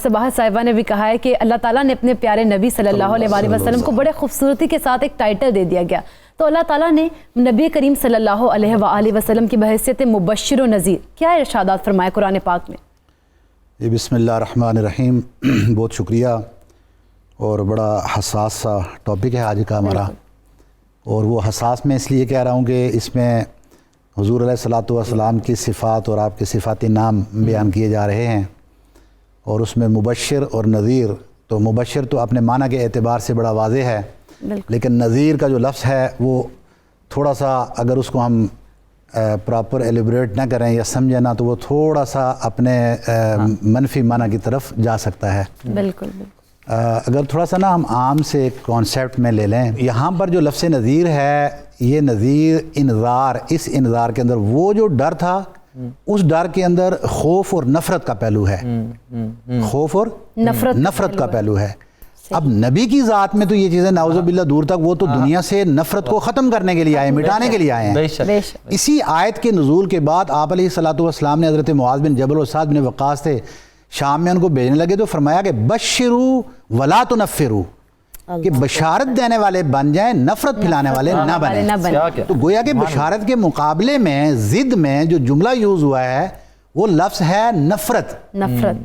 सबाह साहिबा ने भी कहा है कि अल्लाह ताला ने अपने प्यारे नबी सल्लल्लाहु अलैहि वसल्लम को बड़े खूबसूरती के साथ एक टाइटल दे दिया गया, तो अल्लाह ताला ने नबी करीम सल्लल्लाहु अलैहि वसल्लम की बहैसियत मुबश्शिर व नज़ीर क्या इरशादात फरमाए कुरान पाक में? जी बिस्मिल्लाह रहमान रहीम। बहुत शुक्रिया, और बड़ा हसास सा टॉपिक है आज का हमारा, और वो हसास मैं इसलिए कह रहा हूँ कि इसमें हुज़ूर अलैहिस्सलातु वस्सलाम की सिफ़ात और आपके सिफ़ाती नाम बयान किए जा रहे हैं, और उसमें मुबश्शिर और नज़ीर, तो मुबश्शिर तो अपने माना के एतबार से बड़ा वाज़ेह है, लेकिन नज़ीर का जो लफ्ज़ है वो थोड़ा सा अगर उसको हम प्रॉपर एलिब्रेट ना करें या समझे ना, तो वो थोड़ा सा अपने मनफी माना की तरफ जा सकता है। बिल्कुल। अगर थोड़ा सा ना हम आम से कॉन्सेप्ट में ले लें, यहाँ पर जो लफ्ज़ नज़ीर है, ये नज़ीर इंज़ार, इस इंज़ार के अंदर वो जो डर था, उस डर के अंदर खौफ और नफ़रत का पहलू है, खौफ और नफ़रत का पहलू है। अब नबी की ज़ात में तो ये चीज़ें नाउज़ुबिल्लाह दूर तक, वो तो दुनिया से नफ़रत को ख़त्म करने के लिए आए, मिटाने के लिए आए हैं। इसी आयत के नुज़ूल के बाद आप अलैहिस्सलातु वस्सलाम ने हज़रत मुआज़ बिन जबल और साद बिन वक़ास थे, शाम में उनको भेजने लगे तो फरमाया कि बश्शिरू वला तुनफ़िरू, कि बशारत देने वाले बन जाएं, नफ़रत फैलाने वाले ना बने। तो गोया कि बशारत के मुकाबले में ज़िद में जो जुमला यूज़ हुआ है वो लफ्ज़ है नफ़रत,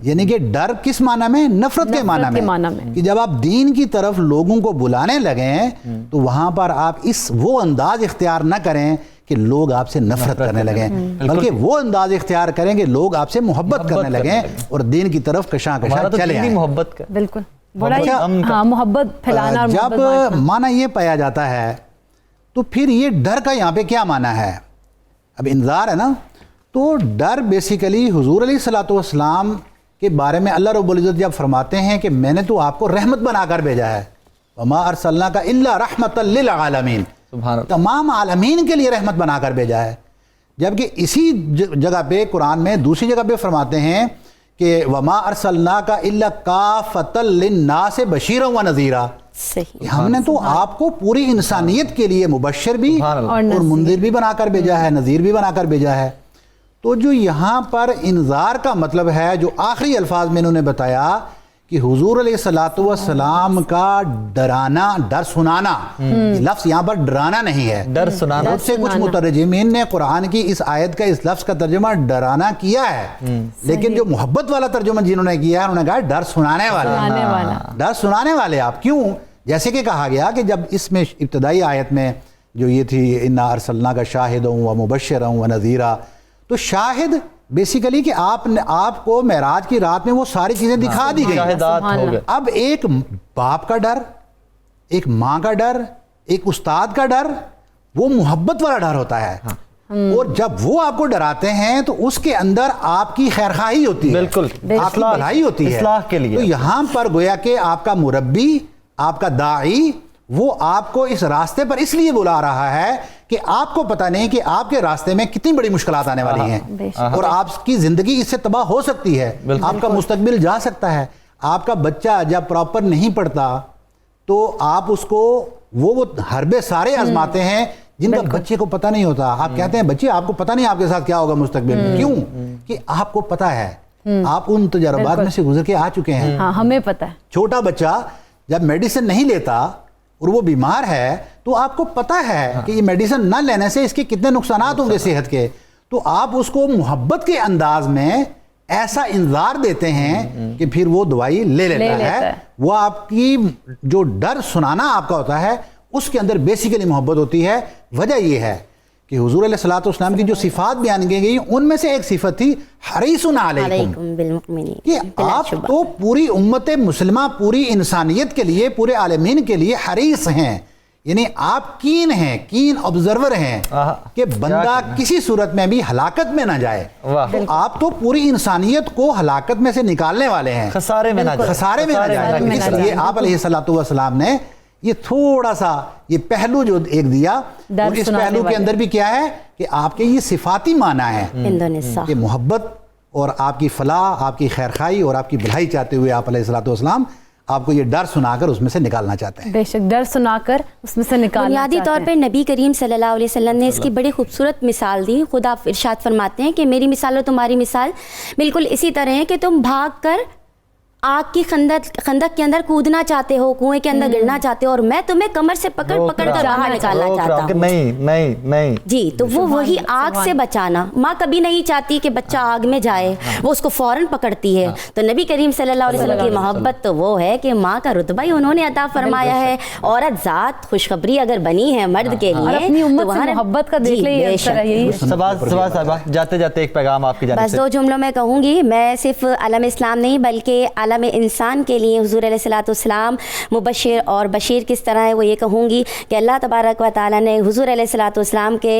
यानी कि डर किस माना में? नफ़रत के माना में, कि जब आप दीन की तरफ लोगों को बुलाने लगें तो वहाँ पर आप वो अंदाज इख्तियार न करें कि लोग आपसे नफरत करने लगें, बल्कि वो अंदाज इख्तियार करें कि लोग आपसे मोहब्बत करने लगें और दीन की तरफ कशां चले आएं। मोहब्बत का बिल्कुल बड़ा मोहब्बत फैलाना। जब माना ये पाया जाता है तो फिर ये डर का यहाँ पे क्या माना है? अब इंतज़ार है ना, तो डर बेसिकली हुजूर अलैहिस्सलातु वस्सलाम के बारे में अल्लाह रब्बुल इज़्ज़त जब फरमाते हैं कि मैंने तो आपको रहमत बनाकर भेजा है, वमा अरसलनाका इल्ला रहमतल लिल आलमीन, तमाम आलमीन के लिए रहमत बनाकर भेजा है। जबकि इसी जगह पे कुरान में दूसरी जगह पे फरमाते हैं कि वमा अरसलनाका इल्ला काफतल लिन्नास बशीरन व नज़ीरा, हमने तो आपको पूरी इंसानियत के लिए मुबश्शिर भी और मुंदिर भी बनाकर भेजा है, नज़ीर भी बनाकर भेजा है। तो जो यहाँ पर इंज़ार का मतलब है, जो आखिरी अल्फाज में इन्होंने बताया कि हुजूर अलैहिस्सलातु वस्सलाम का डराना, डर सुनाना, लफ्ज़ यहाँ पर डराना नहीं है, डर सुनाना। उससे कुछ मुतरजिमीन ने कुरान की इस आयत का इस लफ्ज़ का तर्जुमा डराना किया है, लेकिन जो मोहब्बत वाला तर्जुमा जिन्होंने किया है उन्होंने कहा डर सुनाने वाले, डर सुनाने वाले आप। क्यों? जैसे कि कहा गया कि जब इसमें इब्तदाई आयत में जो ये थी इन्ना अरसलनाका शाहिदन व मुबश्शिरन व नज़ीरा, तो शाहिद बेसिकली कि आपको मेराज की रात में वो सारी चीजें दिखा दी गई। अब एक बाप का डर, एक माँ का डर, एक उस्ताद का डर, वो मोहब्बत वाला डर होता है। और जब वो आपको डराते हैं तो उसके अंदर आपकी खैरखाही होती है, बिल्कुल आपकी भलाई होती है इस्लाह के लिए। तो यहाँ पर गोया कि आपका मुरब्बी, आपका दाई, वो आपको इस रास्ते पर इसलिए बुला रहा है कि आपको पता नहीं कि आपके रास्ते में कितनी बड़ी मुश्किलात आने वाली हैं और आपकी ज़िंदगी इससे तबाह हो सकती है, आपका मुस्तकबिल जा सकता है। आपका बच्चा जब प्रॉपर नहीं पढ़ता तो आप उसको वो हरबे सारे आजमाते हैं जिनका बच्चे को पता नहीं होता। आप कहते हैं बच्चे आपको पता नहीं आपके साथ क्या होगा मुस्तकबिल में, क्यों? कि आपको पता है, आप उन तजर्बात में से गुजर के आ चुके हैं। हमें पता है। छोटा बच्चा जब मेडिसिन नहीं लेता और वो बीमार है तो आपको पता है कि ये मेडिसिन ना लेने से इसके कितने नुकसानात होंगे सेहत के, तो आप उसको मोहब्बत के अंदाज में ऐसा इंतजार देते हैं कि फिर वो दवाई ले लेता है। वो आपकी जो डर सुनाना आपका होता है उसके अंदर बेसिकली मोहब्बत होती है। वजह ये है कि हुजूर अलैहिस्सलातु वस्सलाम की जो सिफात बयान की गई उनमें से एक सिफत थी हरीसुन अलैकुम, कि आप तो पूरी उम्मत मुस्लिमा, पूरी इंसानियत के लिए, पूरे आलमीन के लिए हरीस हैं, यानी आप कीन हैं, कीन ऑब्जर्वर हैं कि बंदा किसी सूरत में भी हलाकत में ना जाए। तो आप तो पूरी इंसानियत को हलाकत में से निकालने वाले हैं, खसारे में ना जाए। इसलिए आप अलैहिस्सलातु वस्सलाम ने ये थोड़ा सा ये पहलू जो एक दिया, और इस पहलू के अंदर भी क्या है कि आपके ये सिफाती माना है कि मोहब्बत और आपकी फलाह, आपकी खैरखाई और आपकी भलाई चाहते हुए आप अलैहिस्सलातु वस्सलाम आपको ये डर सुनाकर उसमें से निकालना चाहते हैं। बेशक डर सुनाकर उसमें से निकालना बुनियादी तौर पे नबी करीम सल्लल्लाहु अलैहि वसल्लम ने इसकी बड़ी खूबसूरत मिसाल दी। खुद आप इरशाद फरमाते हैं कि मेरी मिसाल और तुम्हारी मिसाल बिल्कुल इसी तरह है कि तुम भाग कर आग की खंदक के अंदर कूदना चाहते हो, कुएं के अंदर गिरना चाहते हो, और मैं तुम्हें कमर से पकड़ कर बाहर निकालना चाहता हूँ। नहीं जी, तो वो वही आग से बचाना। माँ कभी नहीं चाहती कि बच्चा आग में जाए, वो उसको फौरन पकड़ती है। तो नबी करीम सल्लल्लाहु अलैहि वसल्लम की मोहब्बत तो वो है कि माँ का रुतबा ही उन्होंने अता फरमाया है। औरत ज़ात खुशखबरी अगर बनी है मर्द के लिए, अपनी उम्मत से मोहब्बत का देख लीजिए। जाते जाते एक पैगाम आपकी जानिब बस से। 2 जुमलों में कहूँगी, मैं सिर्फ आलम इस्लाम नहीं बल्कि आलम इंसान के लिए हुज़ूर अलैहिस्सलाम मुबशिर और बशीर किस तरह है वो ये कहूँगी कि अल्लाह तबारक व तआला ने हुज़ूर अलैहिस्सलाम के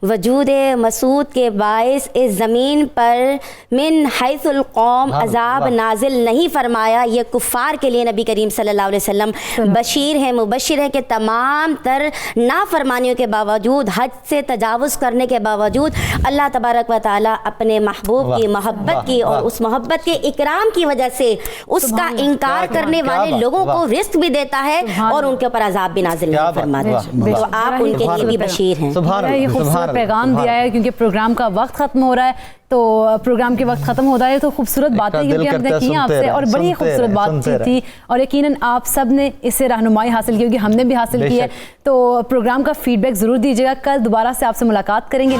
वजूद मसूद के बाइस इस ज़मीन पर मिन हैसुल कौम अज़ाब नाजिल नहीं फरमाया। ये कुफ़ार के लिए नबी करीम सल्लल्लाहु अलैहि वसल्लम बशीर है, मुबशिर है कि तमाम तर नाफरमानियों के बावजूद, हद से तजावुज़ करने के बावजूद अल्लाह तबारक व तआला अपने महबूब की मोहब्बत की और उस मोहब्बत के इकराम की वजह से उसका इनकार करने वाले लोगों को रिस्क भी देता है और उनके ऊपर अजाब भी नाजिल नहीं फरमाता। तो आप उनके लिए भी बशीर हैं। ये खूबसूरत पैगाम दिया है, क्योंकि प्रोग्राम का वक्त खत्म हो रहा है। तो प्रोग्राम के वक्त खत्म होता है तो खूबसूरत बातें क्योंकि हमने की आपसे और बड़ी ही खूबसूरत बातचीत थी, और यकीनन आप सब ने इससे रहनुमाई हासिल की होगी, हमने भी हासिल की है। तो प्रोग्राम का फीडबैक ज़रूर दीजिएगा। कल दोबारा से आपसे मुलाकात करेंगे।